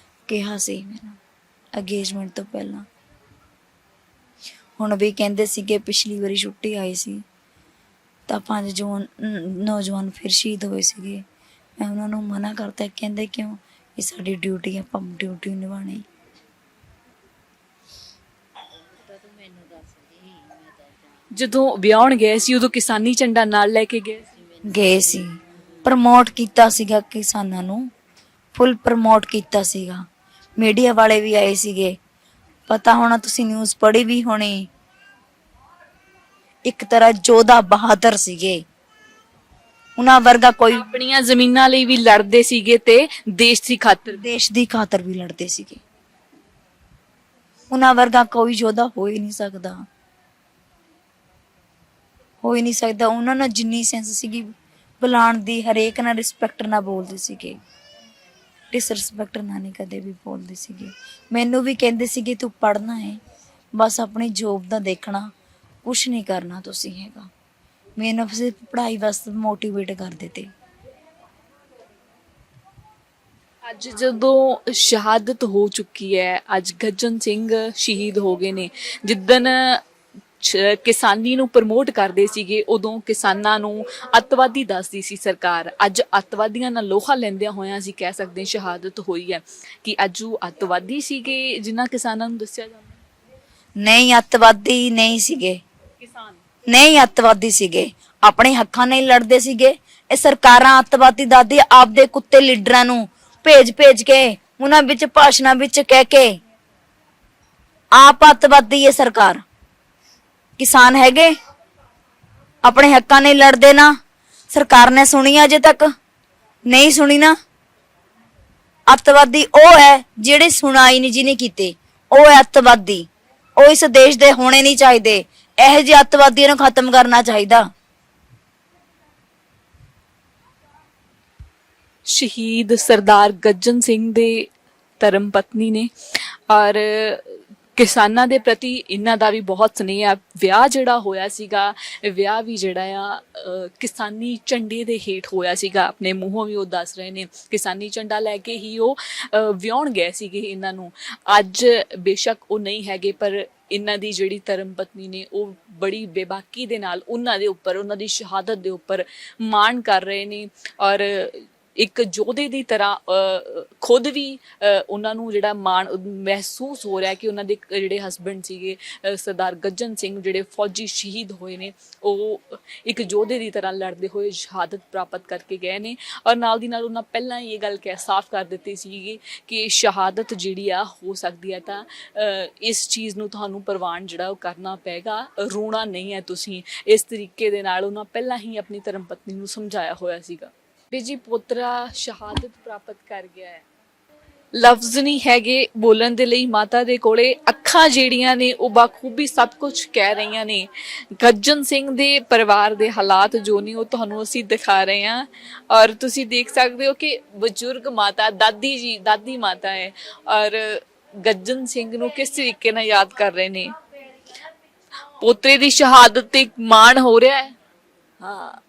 ਕਿਹਾ ਸੀ ਮੈਨੂੰ ਅੰਗੇਜਮੈਂਟ ਤੋਂ ਪਹਿਲਾਂ। ਹੁਣ ਵੀ ਕਹਿੰਦੇ ਸੀਗੇ, ਪਿਛਲੀ ਵਾਰੀ ਛੁੱਟੀ ਆਈ ਸੀ ਤਾਂ 5 ਜੂਨ ਨੌਜਵਾਨ ਫਿਰ ਸ਼ਹੀਦ ਹੋਏ ਸੀਗੇ। ਮੈਂ ਉਹਨਾਂ ਨੂੰ ਮਨਾ ਕਰਤਾ, ਕਹਿੰਦੇ ਕਿਉਂ, ਇਹ ਸਾਡੀ ਡਿਊਟੀ ਹੈ, ਆਪਾਂ ਡਿਊਟੀ ਨਿਭਾਉਣੀ। ਜਦੋਂ ਵਿਆਹਣ ਗਏ ਸੀ ਉਦੋਂ ਕਿਸਾਨੀ ਝੰਡਾ ਨਾਲ ਲੈ ਕੇ ਗਏ ਸੀ, ਪ੍ਰਮੋਟ ਕੀਤਾ ਸੀਗਾ ਕਿਸਾਨਾਂ ਨੂੰ, ਫੁੱਲ ਪ੍ਰਮੋਟ ਕੀਤਾ ਸੀਗਾ। ਮੀਡੀਆ ਵਾਲੇ ਵੀ ਆਏ ਸੀਗੇ, ਪਤਾ ਹੋਣਾ, ਤੁਸੀਂ ਨਿਊਜ਼ ਪੜ੍ਹੀ ਵੀ ਹੋਣੀ। ਇੱਕ ਤਰ੍ਹਾਂ ਯੋਧਾ ਬਹਾਦਰ ਸੀਗੇ, ਉਹਨਾਂ ਵਰਗਾ ਕੋਈ। ਆਪਣੀਆਂ ਜ਼ਮੀਨਾਂ ਲਈ ਵੀ ਲੜਦੇ ਸੀਗੇ ਤੇ ਦੇਸ਼ ਦੀ ਖਾਤਰ ਵੀ ਲੜਦੇ ਸੀਗੇ। ਉਹਨਾਂ ਵਰਗਾ ਕੋਈ ਯੋਧਾ ਹੋ ਹੀ ਨਹੀਂ ਸਕਦਾ, ਉਹਨਾਂ ਨਾਲ ਜਿੰਨੀ ਸੈਂਸ ਸੀਗੀ ਬੁਲਾਉਣ ਦੀ, ਹਰੇਕ ਨਾਲ ਰਿਸਪੈਕਟ ਨਾਲ ਬੋਲਦੇ ਸੀਗੇ, ਡਿਸਰਿਸਪੈਕਟ ਨਾਲ ਨਹੀਂ ਕਦੇ ਵੀ ਬੋਲਦੇ ਸੀਗੇ। ਮੈਨੂੰ ਵੀ ਕਹਿੰਦੇ ਸੀਗੇ ਤੂੰ ਪੜ੍ਹਨਾ ਹੈ, ਬਸ ਆਪਣੀ ਜੋਬ ਦਾ ਦੇਖਣਾ, ਕੁਛ ਨਹੀਂ ਕਰਨਾ ਤੁਸੀਂ ਹੈਗਾ। ਮੈਨੂੰ ਸਿਰਫ ਪੜ੍ਹਾਈ ਵਾਸਤੇ ਮੋਟੀਵੇਟ ਕਰਦੇ ਤੇ। ਅੱਜ ਜਦੋਂ ਸ਼ਹਾਦਤ ਹੋ ਚੁੱਕੀ ਹੈ, ਅੱਜ ਗੱਜਨ ਸਿੰਘ ਸ਼ਹੀਦ ਹੋ ਗਏ ਨੇ, ਜਿੱਦਣ ਕਿਸਾਨੀ ਨੂੰ ਪ੍ਰਮੋਟ ਕਰਦੇ ਸੀਗੇ ਉਦੋਂ ਕਿਸਾਨਾਂ ਨੂੰ ਅੱਤਵਾਦੀ ਦੱਸਦੀ ਸੀ ਸਰਕਾਰ। ਅੱਜ ਅੱਤਵਾਦੀਆਂ ਨਾਲ ਲੋਹਾ ਲੈਂਦਿਆਂ ਹੋਇਆਂ ਅਸੀਂ ਕਹਿ ਸਕਦੇ ਸ਼ਹਾਦਤ ਹੋਈ ਹੈ। ਕਿ ਅੱਜ ਉਹ ਅੱਤਵਾਦੀ ਸੀਗੇ ਜਿਨ੍ਹਾਂ ਕਿਸਾਨਾਂ ਨੂੰ ਦੱਸਿਆ ਜਾਂਦਾ? ਨਹੀਂ, ਅੱਤਵਾਦੀ ਨਹੀਂ ਸੀਗੇ, ਕਿਸਾਨ ਨਹੀਂ ਅੱਤਵਾਦੀ ਸੀਗੇ, ਆਪਣੇ ਹੱਕਾਂ ਨਾਲ ਲੜਦੇ ਸੀਗੇ। ਇਹ ਸਰਕਾਰਾਂ ਅੱਤਵਾਦੀ ਦਾਦੀ ਆਪਦੇ ਕੁੱਤੇ ਲੀਡਰਾਂ ਨੂੰ ਭੇਜ ਕੇ ਉਹਨਾਂ ਵਿੱਚ ਭਾਸ਼ਣਾਂ ਵਿੱਚ ਕਹਿ ਕੇ ਆਪ ਅੱਤਵਾਦੀ ਹੈ ਸਰਕਾਰ। ਕਿਸਾਨ ਹੈਗੇ ਆਪਣੇ ਹੱਕਾਂ ਲਈ ਲੜਦੇ ਨਾ, ਸਰਕਾਰ ਨੇ ਸੁਣੀ ਅਜੇ ਤੱਕ ਨਹੀਂ ਸੁਣੀ ਨਾ। ਅੱਤਵਾਦੀ ਉਹ ਹੈ ਜਿਹੜੇ ਸੁਣਾਈ ਨਹੀਂ ਜਿਹਨੇ ਕੀਤੇ, ਉਹ ਹੈ ਅੱਤਵਾਦੀ। ਉਹ ਇਸ ਦੇਸ਼ ਦੇ ਹੋਣੇ ਨਹੀਂ ਚਾਹੀਦੇ, ਇਹੋ ਜਿਹੇ ਅੱਤਵਾਦੀਆਂ ਨੂੰ ਖਤਮ ਕਰਨਾ ਚਾਹੀਦਾ। ਸ਼ਹੀਦ ਸਰਦਾਰ ਗੱਜਨ ਸਿੰਘ ਦੇ ਧਰਮ ਪਤਨੀ ਨੇ ਔਰ ਕਿਸਾਨਾਂ ਦੇ ਪ੍ਰਤੀ ਇਹਨਾਂ ਦਾ ਵੀ ਬਹੁਤ ਸਨੇਹ ਆ। ਵਿਆਹ ਜਿਹੜਾ ਹੋਇਆ ਸੀਗਾ, ਵਿਆਹ ਵੀ ਜਿਹੜਾ ਆ ਕਿਸਾਨੀ ਝੰਡੇ ਦੇ ਹੇਠ ਹੋਇਆ ਸੀਗਾ। ਆਪਣੇ ਮੂੰਹੋਂ ਵੀ ਉਹ ਦੱਸ ਰਹੇ ਨੇ ਕਿਸਾਨੀ ਝੰਡਾ ਲੈ ਕੇ ਹੀ ਉਹ ਵਿਆਹਣ ਗਏ ਸੀਗੇ ਇਹਨਾਂ ਨੂੰ। ਅੱਜ ਬੇਸ਼ੱਕ ਉਹ ਨਹੀਂ ਹੈਗੇ, ਪਰ ਇਹਨਾਂ ਦੀ ਜਿਹੜੀ ਧਰਮ ਪਤਨੀ ਨੇ ਉਹ ਬੜੀ ਬੇਬਾਕੀ ਦੇ ਨਾਲ ਉਹਨਾਂ ਦੇ ਉੱਪਰ, ਉਹਨਾਂ ਦੀ ਸ਼ਹਾਦਤ ਦੇ ਉੱਪਰ ਮਾਣ ਕਰ ਰਹੇ ਨੇ ਔਰ ਇੱਕ ਯੋਧੇ ਦੀ ਤਰ੍ਹਾਂ ਖੁਦ ਵੀ ਉਹਨਾਂ ਨੂੰ ਜਿਹੜਾ ਮਾਣ ਮਹਿਸੂਸ ਹੋ ਰਿਹਾ ਕਿ ਉਹਨਾਂ ਦੇ ਜਿਹੜੇ ਹਸਬੈਂਡ ਸੀਗੇ ਸਰਦਾਰ ਗੱਜਨ ਸਿੰਘ ਜਿਹੜੇ ਫੌਜੀ ਸ਼ਹੀਦ ਹੋਏ ਨੇ, ਉਹ ਇੱਕ ਯੋਧੇ ਦੀ ਤਰ੍ਹਾਂ ਲੜਦੇ ਹੋਏ ਸ਼ਹਾਦਤ ਪ੍ਰਾਪਤ ਕਰਕੇ ਗਏ ਨੇ। ਔਰ ਨਾਲ ਦੀ ਨਾਲ ਉਹਨਾਂ ਪਹਿਲਾਂ ਹੀ ਇਹ ਗੱਲ ਸਾਫ਼ ਕਰ ਦਿੱਤੀ ਸੀਗੀ ਕਿ ਸ਼ਹਾਦਤ ਜਿਹੜੀ ਆ ਹੋ ਸਕਦੀ ਹੈ ਤਾਂ ਇਸ ਚੀਜ਼ ਨੂੰ ਤੁਹਾਨੂੰ ਪ੍ਰਵਾਨ ਜਿਹੜਾ ਉਹ ਕਰਨਾ ਪਏਗਾ, ਰੋਣਾ ਨਹੀਂ ਹੈ ਤੁਸੀਂ। ਇਸ ਤਰੀਕੇ ਦੇ ਨਾਲ ਉਹਨਾਂ ਪਹਿਲਾਂ ਹੀ ਆਪਣੀ ਧਰਮ ਪਤਨੀ ਨੂੰ ਸਮਝਾਇਆ ਹੋਇਆ ਸੀਗਾ। ਜੀ ਪੋਤਰਾ ਸ਼ਹਾਦਤ ਪ੍ਰਾਪਤ ਕਰ ਗਿਆ ਹੈ, ਲਫ਼ਜ਼ ਨਹੀਂ ਹੈਗੇ ਬੋਲਣ ਦੇ ਲਈ ਮਾਤਾ ਦੇ ਕੋਲੇ। ਅੱਖਾਂ ਜਿਹੜੀਆਂ ਨੇ ਉਹ ਬਾਖੂਬੀ ਸਭ ਕੁਝ ਕਹਿ ਰਹੀਆਂ ਨੇ। ਗੱਜਨ ਸਿੰਘ ਦੇ ਪਰਿਵਾਰ ਦੇ ਹਾਲਾਤ ਜੋ ਨੇ ਉਹ ਤੁਹਾਨੂੰ ਅਸੀਂ ਦਿਖਾ ਰਹੇ ਹਾਂ ਔਰ ਤੁਸੀਂ ਦੇਖ ਸਕਦੇ ਹੋ ਕਿ ਬਜ਼ੁਰਗ ਮਾਤਾ, ਦਾਦੀ ਮਾਤਾ ਹੈ ਔਰ ਗੱਜਨ ਸਿੰਘ ਨੂੰ ਕਿਸ ਤਰੀਕੇ ਨਾਲ ਯਾਦ ਕਰ ਰਹੇ ਨੇ। ਪੋਤਰੇ ਦੀ ਸ਼ਹਾਦਤ ਤੇ ਮਾਣ ਹੋ ਰਿਹਾ ਹੈ। ਹਾਂ,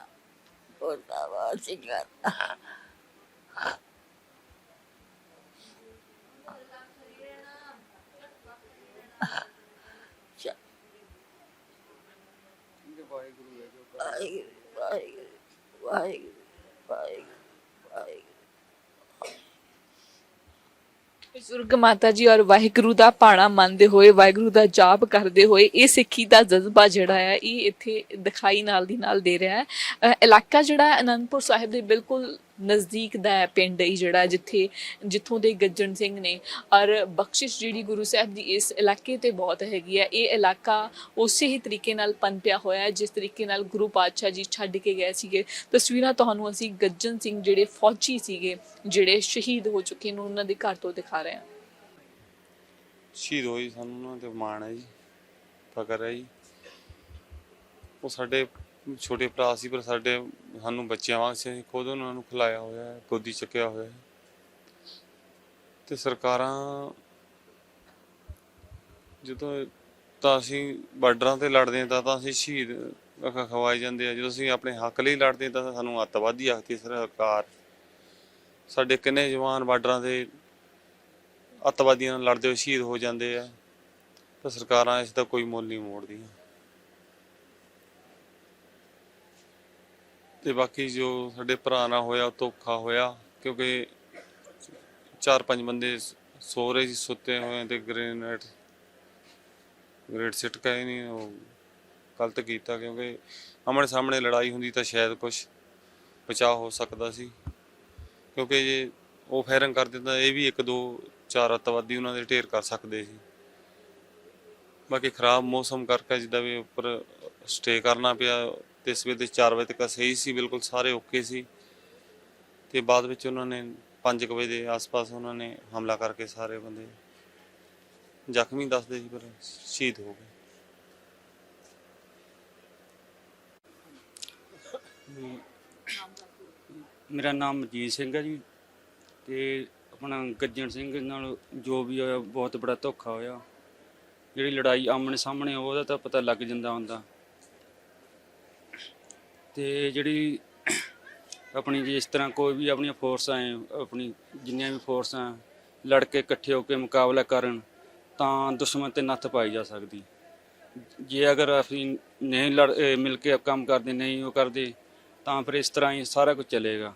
ਬਜ਼ੁਰਗ ਮਾਤਾ ਜੀ ਔਰ ਵਾਹਿਗੁਰੂ ਦਾ ਭਾਣਾ ਮੰਨਦੇ ਹੋਏ, ਵਾਹਿਗੁਰੂ ਦਾ ਜਾਪ ਕਰਦੇ ਹੋਏ ਇਹ ਸਿੱਖੀ ਦਾ ਜਜ਼ਬਾ ਜਿਹੜਾ ਹੈ ਇਹ ਇੱਥੇ ਦਿਖਾਈ ਨਾਲ ਦੀ ਨਾਲ ਦੇ ਰਿਹਾ ਹੈ। ਇਲਾਕਾ ਜਿਹੜਾ ਅਨੰਦਪੁਰ ਸਾਹਿਬ ਦੇ ਬਿਲਕੁਲ ਨਜ਼ਦੀਕ ਦਾ ਹੈ ਪਿੰਡ ਹੀ ਜਿਹੜਾ ਜਿੱਥੋਂ ਦੇ ਗੱਜਣ ਸਿੰਘ ਨੇ, ਔਰ ਬਖਸ਼ਿਸ਼ ਜਿਹੜੀ ਗੁਰੂ ਸਾਹਿਬ ਦੀ ਇਸ ਇਲਾਕੇ ਤੇ ਬਹੁਤ ਹੈਗੀ ਹੈ। ਇਹ ਇਲਾਕਾ ਉਸੇ ਹੀ ਤਰੀਕੇ ਨਾਲ ਪਨਪਿਆ ਹੋਇਆ ਹੈ ਜਿਸ ਤਰੀਕੇ ਨਾਲ ਗੁਰੂ ਪਾਤਸ਼ਾਹ ਜੀ ਛੱਡ ਕੇ ਗਏ ਸੀਗੇ। ਤਸਵੀਰਾਂ ਤੁਹਾਨੂੰ ਅਸੀਂ ਗੱਜਣ ਸਿੰਘ ਜਿਹੜੇ ਫੌਜੀ ਸੀਗੇ, ਜਿਹੜੇ ਸ਼ਹੀਦ ਹੋ ਚੁੱਕੇ ਨੇ, ਉਹਨਾਂ ਦੇ ਘਰ ਤੋਂ ਦਿਖਾ ਰਹੇ ਹਾਂ। ਸ਼ਹੀਦ ਹੋਈ, ਸਾਨੂੰ ਉਹਨਾਂ ਤੇ ਮਾਣ ਹੈ ਜੀ, ਫਕਰ ਹੈ ਜੀ। ਉਹ ਸਾਡੇ ਛੋਟੇ ਭਰਾ ਸੀ, ਪਰ ਸਾਨੂੰ ਬੱਚਿਆਂ ਵਾਂਗ ਸੀ। ਖੁਦ ਉਹਨਾਂ ਨੂੰ ਖਿਲਾਇਆ ਹੋਇਆ ਹੈ, ਗੋਦੀ ਚੱਕਿਆ ਹੋਇਆ ਹੈ। ਤੇ ਸਰਕਾਰਾਂ ਜਦੋਂ ਤਾਂ ਅਸੀਂ ਬਾਰਡਰਾਂ ਤੇ ਲੜਦੇ ਹਾਂ ਤਾਂ ਅਸੀਂ ਸ਼ਹੀਦ ਖਵਾਏ ਜਾਂਦੇ ਆ। ਜਦੋਂ ਅਸੀਂ ਆਪਣੇ ਹੱਕ ਲਈ ਲੜਦੇ ਤਾਂ ਸਾਨੂੰ ਅੱਤਵਾਦੀ ਆਖਦੀ ਸਰਕਾਰ। ਸਾਡੇ ਕਿੰਨੇ ਜਵਾਨ ਬਾਰਡਰਾਂ ਤੇ ਅੱਤਵਾਦੀਆਂ ਨਾਲ ਲੜਦੇ ਹੋਏ ਸ਼ਹੀਦ ਹੋ ਜਾਂਦੇ ਆ, ਤਾਂ ਸਰਕਾਰਾਂ ਇਸ ਦਾ ਕੋਈ ਮੁੱਲ ਨਹੀਂ ਮੋੜਦੀਆਂ। ਤੇ ਬਾਕੀ ਜੋ ਸਾਡੇ ਭਰਾ ਨਾਲ ਹੋਇਆ ਉਹ ਧੋਖਾ ਹੋਇਆ, ਕਿਉਂਕਿ 4-5 ਬੰਦੇ ਸੋ ਰਹੇ ਸੀ, ਸੁੱਤੇ ਹੋਏ, ਤੇ ਗ੍ਰੇਨੇਡ ਸਿੱਟ ਕੇ ਨਹੀਂ, ਉਹ ਗਲਤ ਕੀਤਾ। ਕਿਉਂਕਿ ਆਮਣੇ ਸਾਹਮਣੇ ਲੜਾਈ ਹੁੰਦੀ ਤਾਂ ਸ਼ਾਇਦ ਕੁਛ ਬਚਾਅ ਹੋ ਸਕਦਾ ਸੀ, ਕਿਉਂਕਿ ਜੇ ਉਹ ਫਾਇਰਿੰਗ ਕਰਦੇ ਤਾਂ ਇਹ ਵੀ 1-2-4 ਅੱਤਵਾਦੀ ਉਹਨਾਂ ਦੇ ਢੇਰ ਕਰ ਸਕਦੇ ਸੀ। ਬਾਕੀ ਖਰਾਬ ਮੌਸਮ ਕਰਕੇ ਜਿੱਦਾਂ ਵੀ ਉੱਪਰ ਸਟੇ ਕਰਨਾ ਪਿਆ, ਤੇ ਸਵੇਰ ਦੇ 4 ਵਜੇ ਤੱਕ ਸਹੀ ਸੀ, ਬਿਲਕੁਲ ਸਾਰੇ ਓਕੇ ਸੀ। ਤੇ ਬਾਅਦ ਵਿੱਚ ਉਹਨਾਂ ਨੇ 5 ਵਜੇ ਦੇ ਆਸ-ਪਾਸ ਉਹਨਾਂ ਨੇ ਹਮਲਾ ਕਰਕੇ ਸਾਰੇ ਬੰਦੇ ਜ਼ਖਮੀ ਦੱਸਦੇ ਸੀ, ਪਰ ਸ਼ਹੀਦ ਹੋ ਗਏ। ਮੇਰਾ ਨਾਮ ਮਜੀਦ ਸਿੰਘ ਹੈ ਜੀ। ਤੇ ਆਪਣਾ ਗੱਜਣ ਸਿੰਘ ਨਾਲ ਜੋ ਵੀ ਹੋਇਆ ਬਹੁਤ ਬੜਾ ਧੋਖਾ ਹੋਇਆ। ਜਿਹੜੀ ਲੜਾਈ ਆਮਣੇ ਸਾਹਮਣੇ ਉਹਦਾ ਤਾਂ ਪਤਾ ਲੱਗ ਜਾਂਦਾ ਹੁੰਦਾ। ਤੇ ਜਿਹੜੀ ਆਪਣੀ ਜਿਸ ਤਰ੍ਹਾਂ ਕੋਈ ਵੀ ਆਪਣੀਆਂ ਫੋਰਸਾਂ ਹੈ, ਆਪਣੀ ਜਿੰਨੀਆਂ ਵੀ ਫੋਰਸਾਂ ਲੜ ਕੇ ਇਕੱਠੇ ਹੋ ਕੇ ਮੁਕਾਬਲਾ ਕਰਨ ਤਾਂ ਦੁਸ਼ਮਣ ਤੇ ਨੱਥ ਪਾਈ ਜਾ ਸਕਦੀ। ਜੇ ਅਗਰ ਅਸੀਂ ਨਹੀਂ ਮਿਲ ਕੇ ਕੰਮ ਕਰਦੇ, ਨਹੀਂ ਉਹ ਕਰਦੇ, ਤਾਂ ਫਿਰ ਇਸ ਤਰ੍ਹਾਂ ਹੀ ਸਾਰਾ ਕੁਝ ਚੱਲੇਗਾ।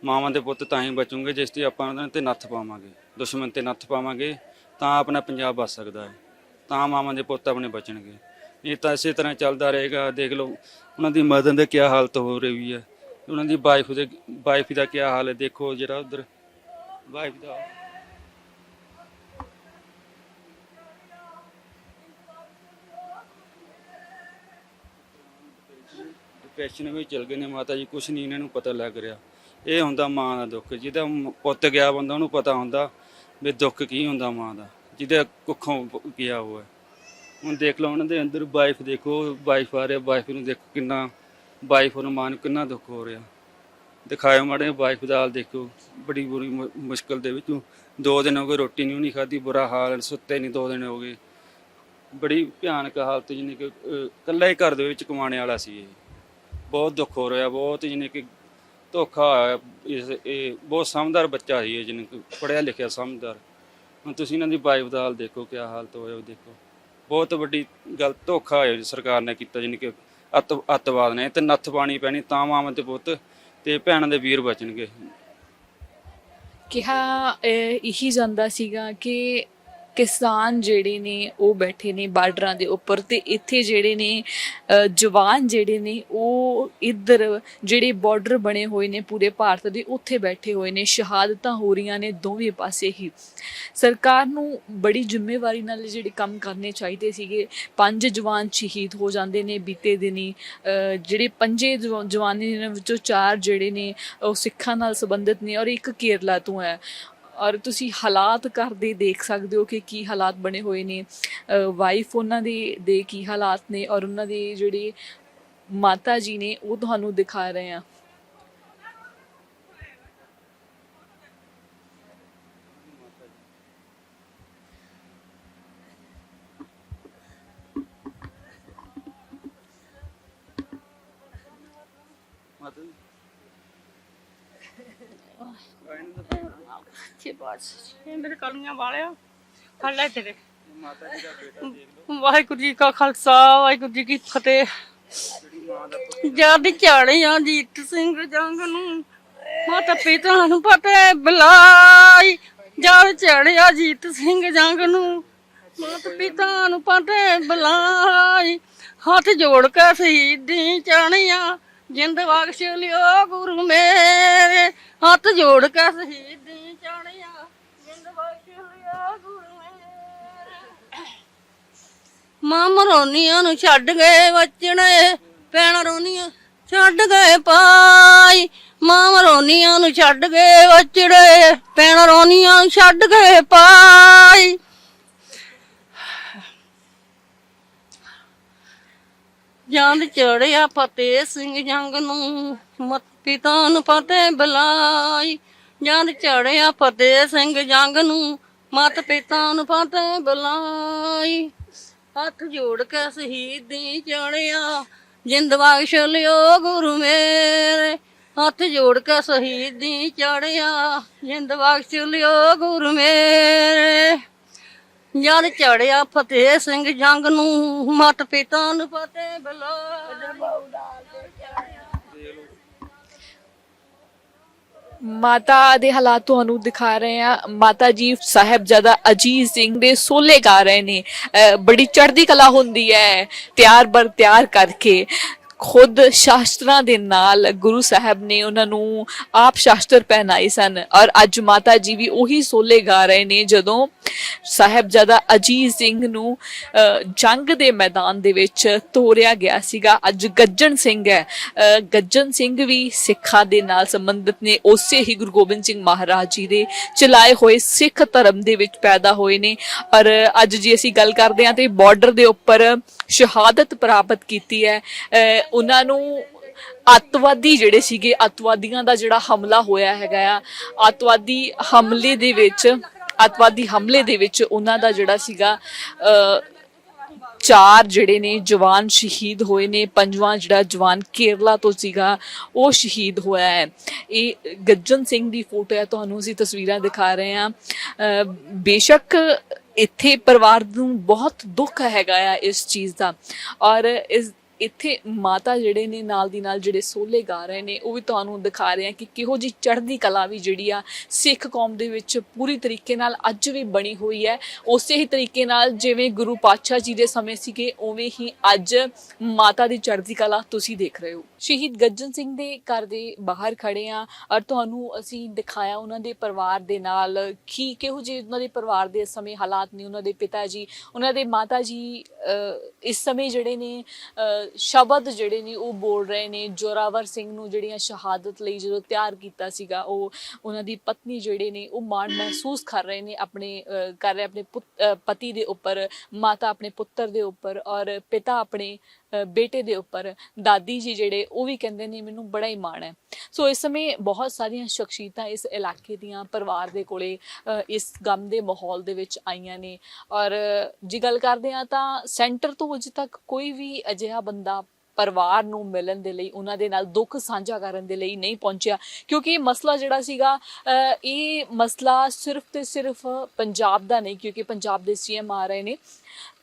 ਮਾਵਾਂ ਦੇ ਪੁੱਤ ਤਾਂ ਹੀ ਬਚੂਗੇ ਜਿਸ ਤੇ ਆਪਾਂ ਉਹਨਾਂ ਤੇ ਨੱਥ ਪਾਵਾਂਗੇ, ਦੁਸ਼ਮਣ ਤੇ ਨੱਥ ਪਾਵਾਂਗੇ, ਤਾਂ ਆਪਣਾ ਪੰਜਾਬ ਬਚ ਸਕਦਾ ਹੈ, ਤਾਂ ਮਾਵਾਂ ਦੇ ਪੁੱਤ ਆਪਣੇ ਬਚਣਗੇ। ਇਹ ਤਾਂ ਇਸੇ ਤਰ੍ਹਾਂ ਚੱਲਦਾ ਰਹੇਗਾ। ਦੇਖ ਲਓ ਉਹਨਾਂ ਦੀ ਮਦਨ ਦੀ ਕੀ ਹਾਲਤ ਹੋ ਰਹੀ ਹੈ, ਉਹਨਾਂ ਦੀ ਵਾਈਫ ਦਾ ਕੀ ਹਾਲ ਹੈ। ਦੇਖੋ ਜਿਹੜਾ ਉਧਰ ਵਾਈਫ ਦਾ ਡਿਪਰੈਸ਼ਨ ਵਿੱਚ ਚਲ ਗਏ ਨੇ ਮਾਤਾ ਜੀ। ਕੁਛ ਨਹੀਂ ਇਹਨਾਂ ਨੂੰ ਪਤਾ ਲੱਗ ਰਿਹਾ। ਇਹ ਹੁੰਦਾ ਮਾਂ ਦਾ ਦੁੱਖ, ਜਿਹਦਾ ਪੁੱਤ ਗਿਆ ਬੰਦਾ ਉਹਨੂੰ ਪਤਾ ਹੁੰਦਾ ਵੀ ਦੁੱਖ ਕੀ ਹੁੰਦਾ ਮਾਂ ਦਾ, ਜਿਹਦੇ ਕੁੱਖੋਂ ਗਿਆ ਹੋਇਆ। ਹੁਣ ਦੇਖ ਲਓ ਉਹਨਾਂ ਦੇ ਅੰਦਰ ਵਾਈਫ, ਦੇਖੋ ਵਾਈਫ ਆ ਰਿਹਾ, ਵਾਈਫ ਨੂੰ ਦੇਖੋ ਕਿੰਨਾ, ਵਾਈਫ ਔਰ ਮਾਂ ਨੂੰ ਕਿੰਨਾ ਦੁੱਖ ਹੋ ਰਿਹਾ। ਦਿਖਾਇਓ ਮਾੜੇ ਵਾਈਫ ਦਾ ਹਾਲ ਦੇਖੋ, ਬੜੀ ਬੁਰੀ ਮੁਸ਼ਕਿਲ ਦੇ ਵਿੱਚੋਂ 2 ਦਿਨ ਹੋ ਗਏ ਰੋਟੀ ਨਹੀਂ ਖਾਧੀ, ਬੁਰਾ ਹਾਲ, ਸੁੱਤੇ ਨਹੀਂ 2 ਦਿਨ ਹੋ ਗਏ। ਬੜੀ ਭਿਆਨਕ ਹਾਲਤ, ਜਿਹਨੇ ਕਿ ਇਕੱਲਾ ਹੀ ਘਰ ਦੇ ਵਿੱਚ ਕਮਾਉਣੇ ਵਾਲਾ ਸੀ। ਇਹ ਬਹੁਤ ਦੁੱਖ ਹੋ ਰਿਹਾ, ਬਹੁਤ ਜਿਹਨੇ ਕਿ ਧੋਖਾ ਹੋਇਆ। ਇਹ ਬਹੁਤ ਸਮਝਦਾਰ ਬੱਚਾ ਸੀ, ਜਿਹਨੇ ਕਿ ਪੜ੍ਹਿਆ ਲਿਖਿਆ ਸਮਝਦਾਰ। ਹੁਣ ਤੁਸੀਂ ਇਹਨਾਂ ਦੀ ਵਾਈਫ ਦਾ ਹਾਲ ਦੇਖੋ, ਕਿਆ ਹਾਲਤ ਹੋਇਆ ਉਹ ਦੇਖੋ। ਬਹੁਤ ਵੱਡੀ ਗਲਤ ਧੋਖਾ ਹੋਇਆ ਸਰਕਾਰ ਨੇ ਕੀਤਾ, ਜਿਹਨੇ ਕਿ ਅੱਤਵਾਦ ਨੇ। ਤੇ ਨੱਥ ਪਾਣੀ ਪੈਣੀ, ਤਾਂ ਮਾਵਾਂ ਤੇ ਪੁੱਤ ਤੇ ਭੈਣਾਂ ਦੇ ਵੀਰ ਬਚਣਗੇ। ਕਿਹਾ ਇਹੀ ਜਾਂਦਾ ਸੀਗਾ ਕਿ ਕਿਸਾਨ ਜਿਹੜੇ ਨੇ ਉਹ ਬੈਠੇ ਨੇ ਬਾਰਡਰਾਂ ਦੇ ਉੱਪਰ, ਤੇ ਇੱਥੇ ਜਿਹੜੇ ਨੇ ਜਵਾਨ ਜਿਹੜੇ ਨੇ ਉਹ ਇੱਧਰ ਜਿਹੜੇ ਬਾਰਡਰ ਬਣੇ ਹੋਏ ਨੇ ਪੂਰੇ ਭਾਰਤ ਦੇ, ਉੱਥੇ ਬੈਠੇ ਹੋਏ ਨੇ। ਸ਼ਹਾਦਤਾਂ ਹੋ ਰਹੀਆਂ ਨੇ ਦੋਵੇਂ ਪਾਸੇ ਹੀ। ਸਰਕਾਰ ਨੂੰ ਬੜੀ ਜ਼ਿੰਮੇਵਾਰੀ ਨਾਲ ਜਿਹੜੇ ਕੰਮ ਕਰਨੇ ਚਾਹੀਦੇ ਸੀਗੇ। 5 ਜਵਾਨ ਸ਼ਹੀਦ ਹੋ ਜਾਂਦੇ ਨੇ ਬੀਤੇ ਦਿਨੀ। ਜਿਹੜੇ 5 ਜਵਾਨਾਂ ਵਿੱਚੋਂ 4 ਜਿਹੜੇ ਨੇ ਉਹ ਸਿੱਖਾਂ ਨਾਲ ਸੰਬੰਧਿਤ ਨੇ, ਔਰ 1 ਕੇਰਲਾ ਤੋਂ ਹੈ। ਔਰ ਤੁਸੀਂ ਹਾਲਾਤ ਘਰ ਦੇ ਦੇਖ ਸਕਦੇ ਹੋ ਕਿ ਕੀ ਹਾਲਾਤ ਬਣੇ ਹੋਏ ਨੇ। ਵਾਈਫ ਉਹਨਾਂ ਦੇ ਕੀ ਹਾਲਾਤ ਨੇ, ਔਰ ਉਹਨਾਂ ਦੇ ਜਿਹੜੇ ਮਾਤਾ ਜੀ ਨੇ ਉਹ ਤੁਹਾਨੂੰ ਦਿਖਾ ਰਹੇ ਆ। ਮੇਰੇ ਕਲੀਆਂ ਵਾਲਿਆ ਫੜ ਲੈ ਤੇਰੇ। ਵਾਹਿਗੁਰੂ ਜੀ ਕਾ ਖਾਲਸਾ, ਵਾਹਿਗੁਰੂ ਜੀ ਕੀ ਫਤਿਹ। ਜਦ ਝਾੜਿਆ ਜੀਤ ਸਿੰਘ ਜੰਗ ਨੂੰ, ਮਾਤਾ ਪਿਤਾ ਨੂੰ ਪਤੇ ਬੁਲਾਈ। ਜਦ ਚੜਿਆ ਜੀਤ ਸਿੰਘ ਜੰਗ ਨੂੰ ਮਾਤ ਪਿਤਾ ਨੂੰ ਪਤੇ ਬੁਲਾਈ ਹੱਥ ਜੋੜ ਕੇ ਸ਼ਹੀਦੀ ਚੜਿਆ ਜਿੰਦ ਬਖਸ਼ ਲਿਓ ਗੁਰੂ ਮੇਰੇ ਹੱਥ ਜੋੜ ਕੇ ਸ਼ਹੀਦੀ ਚੜਿਆ ਜਿੰਦ ਬਖਸ਼ ਲਿਓ ਗੁਰੂ ਮੇਰੇ ਮਾਂ ਮਰੋਨੀਆਂ ਨੂੰ ਛੱਡ ਗਏ ਵਚਣੇ ਭੈਣ ਰੋਨੀਆਂ ਛੱਡ ਗਏ ਪਾਈ ਮਾਂ ਮਰੋਨੀਆਂ ਨੂੰ ਛੱਡ ਗਏ ਵਚੜੇ ਭੈਣ ਰੋਨੀਆਂ ਨੂੰ ਛੱਡ ਗਏ ਪਾਈ ਜੰਦ ਚੜਿਆ ਫਤਿਹ ਸਿੰਘ ਜੰਗ ਨੂੰ ਮਤ ਪਿਤਾ ਨੂੰ ਫਤਿਹ ਬੁਲਾਈ ਜੰਦ ਚੜਿਆ ਫਤਿਹ ਸਿੰਘ ਜੰਗ ਨੂੰ ਮਤ ਪਿਤਾ ਨੂੰ ਫਤਿਹ ਬੁਲਾਈ ਹੱਥ ਜੋੜ ਕੇ ਸ਼ਹੀਦੀ ਚੜਿਆ ਜਿੰਦ ਬਖਸ਼ ਲਿਓ ਗੁਰੂ ਮੇਰੇ ਹੱਥ ਜੋੜ ਕੇ ਸ਼ਹੀਦੀ ਚੜਿਆ ਜਿੰਦ ਬਖਸ਼ ਲਿਓ ਗੁਰੂ ਮੇਰੇ ਜਦ ਚੜਿਆ ਫਤਿਹ ਸਿੰਘ ਜੰਗ ਨੂੰ ਮਤ ਪਿਤਾ ਨੂੰ ਫਤਿਹ ਬੁਲਾਈ ਮਾਤਾ ਦੇ ਹਾਲਾਤ ਤੁਹਾਨੂੰ ਦਿਖਾ ਰਹੇ ਆ। ਮਾਤਾ ਜੀ ਸਾਹਿਬਜ਼ਾਦਾ ਅਜੀਤ ਸਿੰਘ ਦੇ ਸੋਲੇ ਗਾ ਰਹੇ ਨੇ। ਬੜੀ ਚੜ੍ਹਦੀ ਕਲਾ ਹੁੰਦੀ ਹੈ ਤਿਆਰ ਬਰ ਤਿਆਰ ਕਰਕੇ ਖੁਦ ਸ਼ਾਸਤਰਾਂ ਦੇ ਨਾਲ ਗੁਰੂ ਸਾਹਿਬ ਨੇ ਉਹਨਾਂ ਨੂੰ ਆਪ ਸ਼ਾਸਤਰ ਪਹਿਨਾਏ ਸਨ ਔਰ ਅੱਜ ਮਾਤਾ ਜੀ ਵੀ ਉਹੀ ਸੋਲੇ ਗਾ ਰਹੇ ਨੇ ਜਦੋਂ ਸਾਹਿਬਜ਼ਾਦਾ ਅਜੀਤ ਸਿੰਘ ਨੂੰ ਜੰਗ ਦੇ ਮੈਦਾਨ ਦੇ ਵਿੱਚ ਤੋਰਿਆ ਗਿਆ ਸੀਗਾ। ਅੱਜ ਗੱਜਣ ਸਿੰਘ ਹੈ। ਗੱਜਣ ਸਿੰਘ ਵੀ ਸਿੱਖਾਂ ਦੇ ਨਾਲ ਸੰਬੰਧਿਤ ਨੇ, ਉਸੇ ਹੀ ਗੁਰੂ ਗੋਬਿੰਦ ਸਿੰਘ ਮਹਾਰਾਜ ਜੀ ਦੇ ਚਲਾਏ ਹੋਏ ਸਿੱਖ ਧਰਮ ਦੇ ਵਿੱਚ ਪੈਦਾ ਹੋਏ ਨੇ ਔਰ ਅੱਜ ਜੇ ਅਸੀਂ ਗੱਲ ਕਰਦੇ ਹਾਂ ਤੇ ਬਾਰਡਰ ਦੇ ਉੱਪਰ ਸ਼ਹਾਦਤ ਪ੍ਰਾਪਤ ਕੀਤੀ ਹੈ। ਉਹਨਾਂ ਨੂੰ ਅੱਤਵਾਦੀ ਜਿਹੜੇ ਸੀਗੇ, ਅੱਤਵਾਦੀਆਂ ਦਾ ਜਿਹੜਾ ਹਮਲਾ ਹੋਇਆ ਹੈਗਾ ਆ, ਅੱਤਵਾਦੀ ਹਮਲੇ ਦੇ ਵਿੱਚ ਉਹਨਾਂ ਦਾ ਜਿਹੜਾ ਸੀਗਾ 4 ਜਿਹੜੇ ਨੇ ਜਵਾਨ ਸ਼ਹੀਦ ਹੋਏ ਨੇ। 5ਵਾਂ ਜਿਹੜਾ ਜਵਾਨ ਕੇਰਲਾ ਤੋਂ ਸੀਗਾ ਉਹ ਸ਼ਹੀਦ ਹੋਇਆ ਹੈ। ਇਹ ਗੱਜਣ ਸਿੰਘ ਦੀ ਫੋਟੋ ਹੈ, ਤੁਹਾਨੂੰ ਅਸੀਂ ਤਸਵੀਰਾਂ ਦਿਖਾ ਰਹੇ ਹਾਂ। ਬੇਸ਼ੱਕ ਇੱਥੇ ਪਰਿਵਾਰ ਨੂੰ ਬਹੁਤ ਦੁੱਖ ਹੈਗਾ ਆ ਇਸ ਚੀਜ਼ ਦਾ ਔਰ ਇੱਥੇ ਮਾਤਾ ਜਿਹੜੇ ਨੇ ਨਾਲ ਦੀ ਨਾਲ ਜਿਹੜੇ ਸੋਲੇ ਗਾ ਰਹੇ ਨੇ ਉਹ ਵੀ ਤੁਹਾਨੂੰ ਦਿਖਾ ਰਹੇ ਆ ਕਿ ਕਿਹੋ ਜਿਹੀ ਚੜ੍ਹਦੀ ਕਲਾ ਵੀ ਜਿਹੜੀ ਆ ਸਿੱਖ ਕੌਮ ਦੇ ਵਿੱਚ ਪੂਰੀ ਤਰੀਕੇ ਨਾਲ ਅੱਜ ਵੀ ਬਣੀ ਹੋਈ ਹੈ। ਉਸੇ ਹੀ ਤਰੀਕੇ ਨਾਲ ਜਿਵੇਂ ਗੁਰੂ ਪਾਤਸ਼ਾਹ ਜੀ ਦੇ ਸਮੇਂ ਸੀਗੇ ਉਵੇਂ ਹੀ ਅੱਜ ਮਾਤਾ ਦੀ ਚੜ੍ਹਦੀ ਕਲਾ ਤੁਸੀਂ ਦੇਖ ਰਹੇ ਹੋ। ਸ਼ਹੀਦ ਗੱਜਣ ਸਿੰਘ ਦੇ ਘਰ ਦੇ ਬਾਹਰ ਖੜੇ ਆ ਔਰ ਤੁਹਾਨੂੰ ਅਸੀਂ ਦਿਖਾਇਆ ਉਹਨਾਂ ਦੇ ਪਰਿਵਾਰ ਦੇ ਨਾਲ ਕਿਹੋ ਜਿਹੇ ਉਹਨਾਂ ਦੇ ਪਰਿਵਾਰ ਦੇ ਇਸ ਸਮੇਂ ਹਾਲਾਤ ਨੇ। ਉਹਨਾਂ ਦੇ ਪਿਤਾ ਜੀ, ਉਹਨਾਂ ਦੇ ਮਾਤਾ ਜੀ ਇਸ ਸਮੇਂ ਜਿਹੜੇ ਨੇ ਸ਼ਬਦ ਜਿਹੜੇ ਨੇ ਉਹ ਬੋਲ ਰਹੇ ਨੇ। ਜੋਰਾਵਰ ਸਿੰਘ ਨੂੰ ਜਿਹੜੀਆਂ ਸ਼ਹਾਦਤ ਲਈ ਜਦੋਂ ਤਿਆਰ ਕੀਤਾ ਸੀਗਾ ਉਹ ਉਹਨਾਂ ਦੀ ਪਤਨੀ ਜਿਹੜੇ ਨੇ ਉਹ ਮਾਣ ਮਹਿਸੂਸ ਕਰ ਰਹੇ ਨੇ ਆਪਣੇ ਪਤੀ ਦੇ ਉੱਪਰ, ਮਾਤਾ ਆਪਣੇ ਪੁੱਤਰ ਦੇ ਉੱਪਰ ਔਰ ਪਿਤਾ ਆਪਣੇ ਬੇਟੇ ਦੇ ਉੱਪਰ। ਦਾਦੀ ਜੀ ਜਿਹੜੇ ਉਹ ਵੀ ਕਹਿੰਦੇ ਨੇ ਮੈਨੂੰ ਬੜਾ ਹੀ ਮਾਣ ਹੈ। ਸੋ ਇਸ ਸਮੇਂ ਬਹੁਤ ਸਾਰੀਆਂ ਸ਼ਖਸੀਅਤਾਂ ਇਸ ਇਲਾਕੇ ਦੀਆਂ ਪਰਿਵਾਰ ਦੇ ਕੋਲੇ ਇਸ ਗਮ ਦੇ ਮਾਹੌਲ ਦੇ ਵਿੱਚ ਆਈਆਂ ਨੇ ਔਰ ਜੇ ਗੱਲ ਕਰਦੇ ਹਾਂ ਤਾਂ ਸੈਂਟਰ ਤੋਂ ਅਜੇ ਤੱਕ ਕੋਈ ਵੀ ਅਜਿਹਾ ਬੰਦਾ ਪਰਿਵਾਰ ਨੂੰ ਮਿਲਣ ਦੇ ਲਈ, ਉਹਨਾਂ ਦੇ ਨਾਲ ਦੁੱਖ ਸਾਂਝਾ ਕਰਨ ਦੇ ਲਈ ਨਹੀਂ ਪਹੁੰਚਿਆ ਕਿਉਂਕਿ ਇਹ ਮਸਲਾ ਜਿਹੜਾ ਸੀਗਾ ਇਹ ਮਸਲਾ ਸਿਰਫ ਤੇ ਸਿਰਫ ਪੰਜਾਬ ਦਾ ਨਹੀਂ ਕਿਉਂਕਿ ਪੰਜਾਬ ਦੇ ਸੀਐਮ ਆ ਰਹੇ ਨੇ।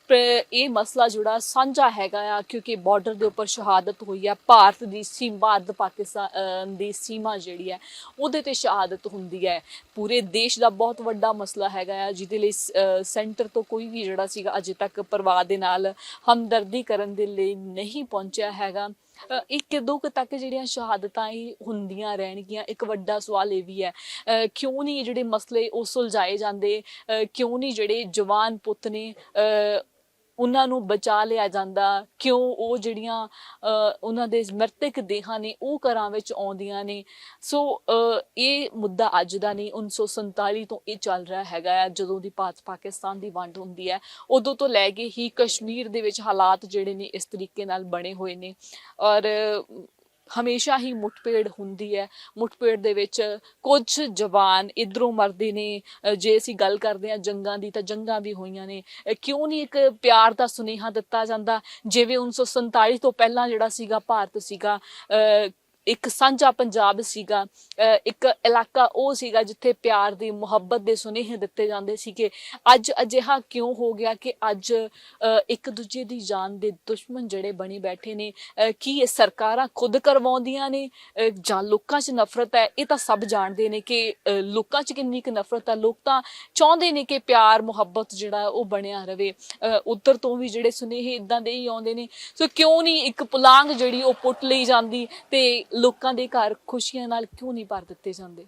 ਇਹ ਮਸਲਾ ਜਿਹੜਾ ਸਾਂਝਾ ਹੈਗਾ ਆ ਕਿਉਂਕਿ ਬਾਰਡਰ ਦੇ ਉੱਪਰ ਸ਼ਹਾਦਤ ਹੋਈ ਆ। ਭਾਰਤ ਦੀ ਸੀਮਾ, ਭਾਰਤ ਪਾਕਿਸਤਾਨ ਦੀ ਸੀਮਾ ਜਿਹੜੀ ਹੈ ਉਹਦੇ ਤੇ ਸ਼ਹਾਦਤ ਹੁੰਦੀ ਹੈ। ਪੂਰੇ ਦੇਸ਼ ਦਾ ਬਹੁਤ ਵੱਡਾ ਮਸਲਾ ਹੈਗਾ ਆ ਜਿਹਦੇ ਲਈ ਸੈਂਟਰ ਤੋਂ ਕੋਈ ਵੀ ਜਿਹੜਾ ਸੀਗਾ ਅਜੇ ਤੱਕ ਪਰਿਵਾਰ ਦੇ ਨਾਲ ਹਮਦਰਦੀ ਕਰਨ ਦੇ ਲਈ ਨਹੀਂ ਪਹੁੰਚਿਆ ਹੈਗਾ। 1-2 ਤੱਕ ਜਿਹੜੀਆਂ ਸ਼ਹਾਦਤਾਂ ਹੀ ਹੁੰਦੀਆਂ ਰਹਿਣਗੀਆਂ। ਇੱਕ ਵੱਡਾ ਸਵਾਲ ਇਹ ਵੀ ਹੈ ਕਿਉਂ ਨਹੀਂ ਜਿਹੜੇ ਮਸਲੇ ਉਹ ਸੁਲਝਾਏ ਜਾਂਦੇ, ਕਿਉਂ ਨਹੀਂ ਜਿਹੜੇ ਜਵਾਨ ਪੁੱਤ ਨੇ ਉਹਨਾਂ ਨੂੰ ਬਚਾ ਲਿਆ ਜਾਂਦਾ, ਕਿਉਂ ਉਹ ਜਿਹੜੀਆਂ ਉਹਨਾਂ ਦੇ ਮ੍ਰਿਤਕ ਦੇਹਾਂ ਨੇ ਉਹ ਘਰਾਂ ਵਿੱਚ ਆਉਂਦੀਆਂ ਨੇ। ਸੋ ਇਹ ਮੁੱਦਾ ਅੱਜ ਦਾ ਨਹੀਂ, 1947 ਤੋਂ ਇਹ ਚੱਲ ਰਿਹਾ ਹੈਗਾ ਆ। ਜਦੋਂ ਦੀ ਭਾਰਤ ਪਾਕਿਸਤਾਨ ਦੀ ਵੰਡ ਹੁੰਦੀ ਹੈ ਉਦੋਂ ਤੋਂ ਲੈ ਕੇ ਹੀ ਕਸ਼ਮੀਰ ਦੇ ਵਿੱਚ ਹਾਲਾਤ ਜਿਹੜੇ ਨੇ ਇਸ ਤਰੀਕੇ ਨਾਲ ਬਣੇ ਹੋਏ ਨੇ ਔਰ ਹਮੇਸ਼ਾ ਹੀ ਮੁੱਠਭੇੜ ਹੁੰਦੀ ਹੈ। ਮੁੱਠਭੇੜ ਦੇ ਵਿੱਚ ਕੁਝ ਜਵਾਨ ਇੱਧਰੋਂ ਮਰਦੇ ਨੇ। ਜੇ ਅਸੀਂ ਗੱਲ ਕਰਦੇ ਹਾਂ ਜੰਗਾਂ ਦੀ ਤਾਂ ਜੰਗਾਂ ਵੀ ਹੋਈਆਂ ਨੇ। ਕਿਉਂ ਨਹੀਂ ਇੱਕ ਪਿਆਰ ਦਾ ਸੁਨੇਹਾ ਦਿੱਤਾ ਜਾਂਦਾ ਜਿਵੇਂ 1947 ਤੋਂ ਪਹਿਲਾਂ ਜਿਹੜਾ ਸੀਗਾ ਭਾਰਤ ਸੀਗਾ ਇੱਕ ਸਾਂਝਾ ਪੰਜਾਬ ਸੀਗਾ, ਇੱਕ ਇਲਾਕਾ ਉਹ ਸੀਗਾ ਜਿੱਥੇ ਪਿਆਰ ਦੀ ਮੁਹੱਬਤ ਦੇ ਸੁਨੇਹੇ ਦਿੱਤੇ ਜਾਂਦੇ ਸੀਗੇ। ਅੱਜ ਅਜਿਹਾ ਕਿਉਂ ਹੋ ਗਿਆ ਕਿ ਅੱਜ ਇੱਕ ਦੂਜੇ ਦੀ ਜਾਨ ਦੇ ਦੁਸ਼ਮਣ ਜਿਹੜੇ ਬਣੀ ਬੈਠੇ ਨੇ? ਕੀ ਇਹ ਸਰਕਾਰਾਂ ਖੁਦ ਕਰਵਾਉਂਦੀਆਂ ਨੇ ਜਾਂ ਲੋਕਾਂ 'ਚ ਨਫ਼ਰਤ ਹੈ? ਇਹ ਤਾਂ ਸਭ ਜਾਣਦੇ ਨੇ ਕਿ ਲੋਕਾਂ 'ਚ ਕਿੰਨੀ ਕੁ ਨਫ਼ਰਤ ਹੈ। ਲੋਕ ਤਾਂ ਚਾਹੁੰਦੇ ਨੇ ਕਿ ਪਿਆਰ ਮੁਹੱਬਤ ਜਿਹੜਾ ਉਹ ਬਣਿਆ ਰਵੇ। ਉੱਧਰ ਤੋਂ ਵੀ ਜਿਹੜੇ ਸੁਨੇਹੇ ਇਦਾਂ ਦੇ ਹੀ ਆਉਂਦੇ ਨੇ। ਸੋ ਕਿਉਂ ਨਹੀਂ ਇੱਕ ਪੁਲਾਂਗ ਜਿਹੜੀ ਉਹ ਪੁੱਟ ਲਈ ਜਾਂਦੀ ਤੇ ਲੋਕਾਂ ਦੇ ਘਰ ਖੁਸ਼ੀਆਂ ਨਾਲ ਕਿਉਂ ਨਹੀਂ ਭਰ ਦਿੱਤੇ ਜਾਂਦੇ?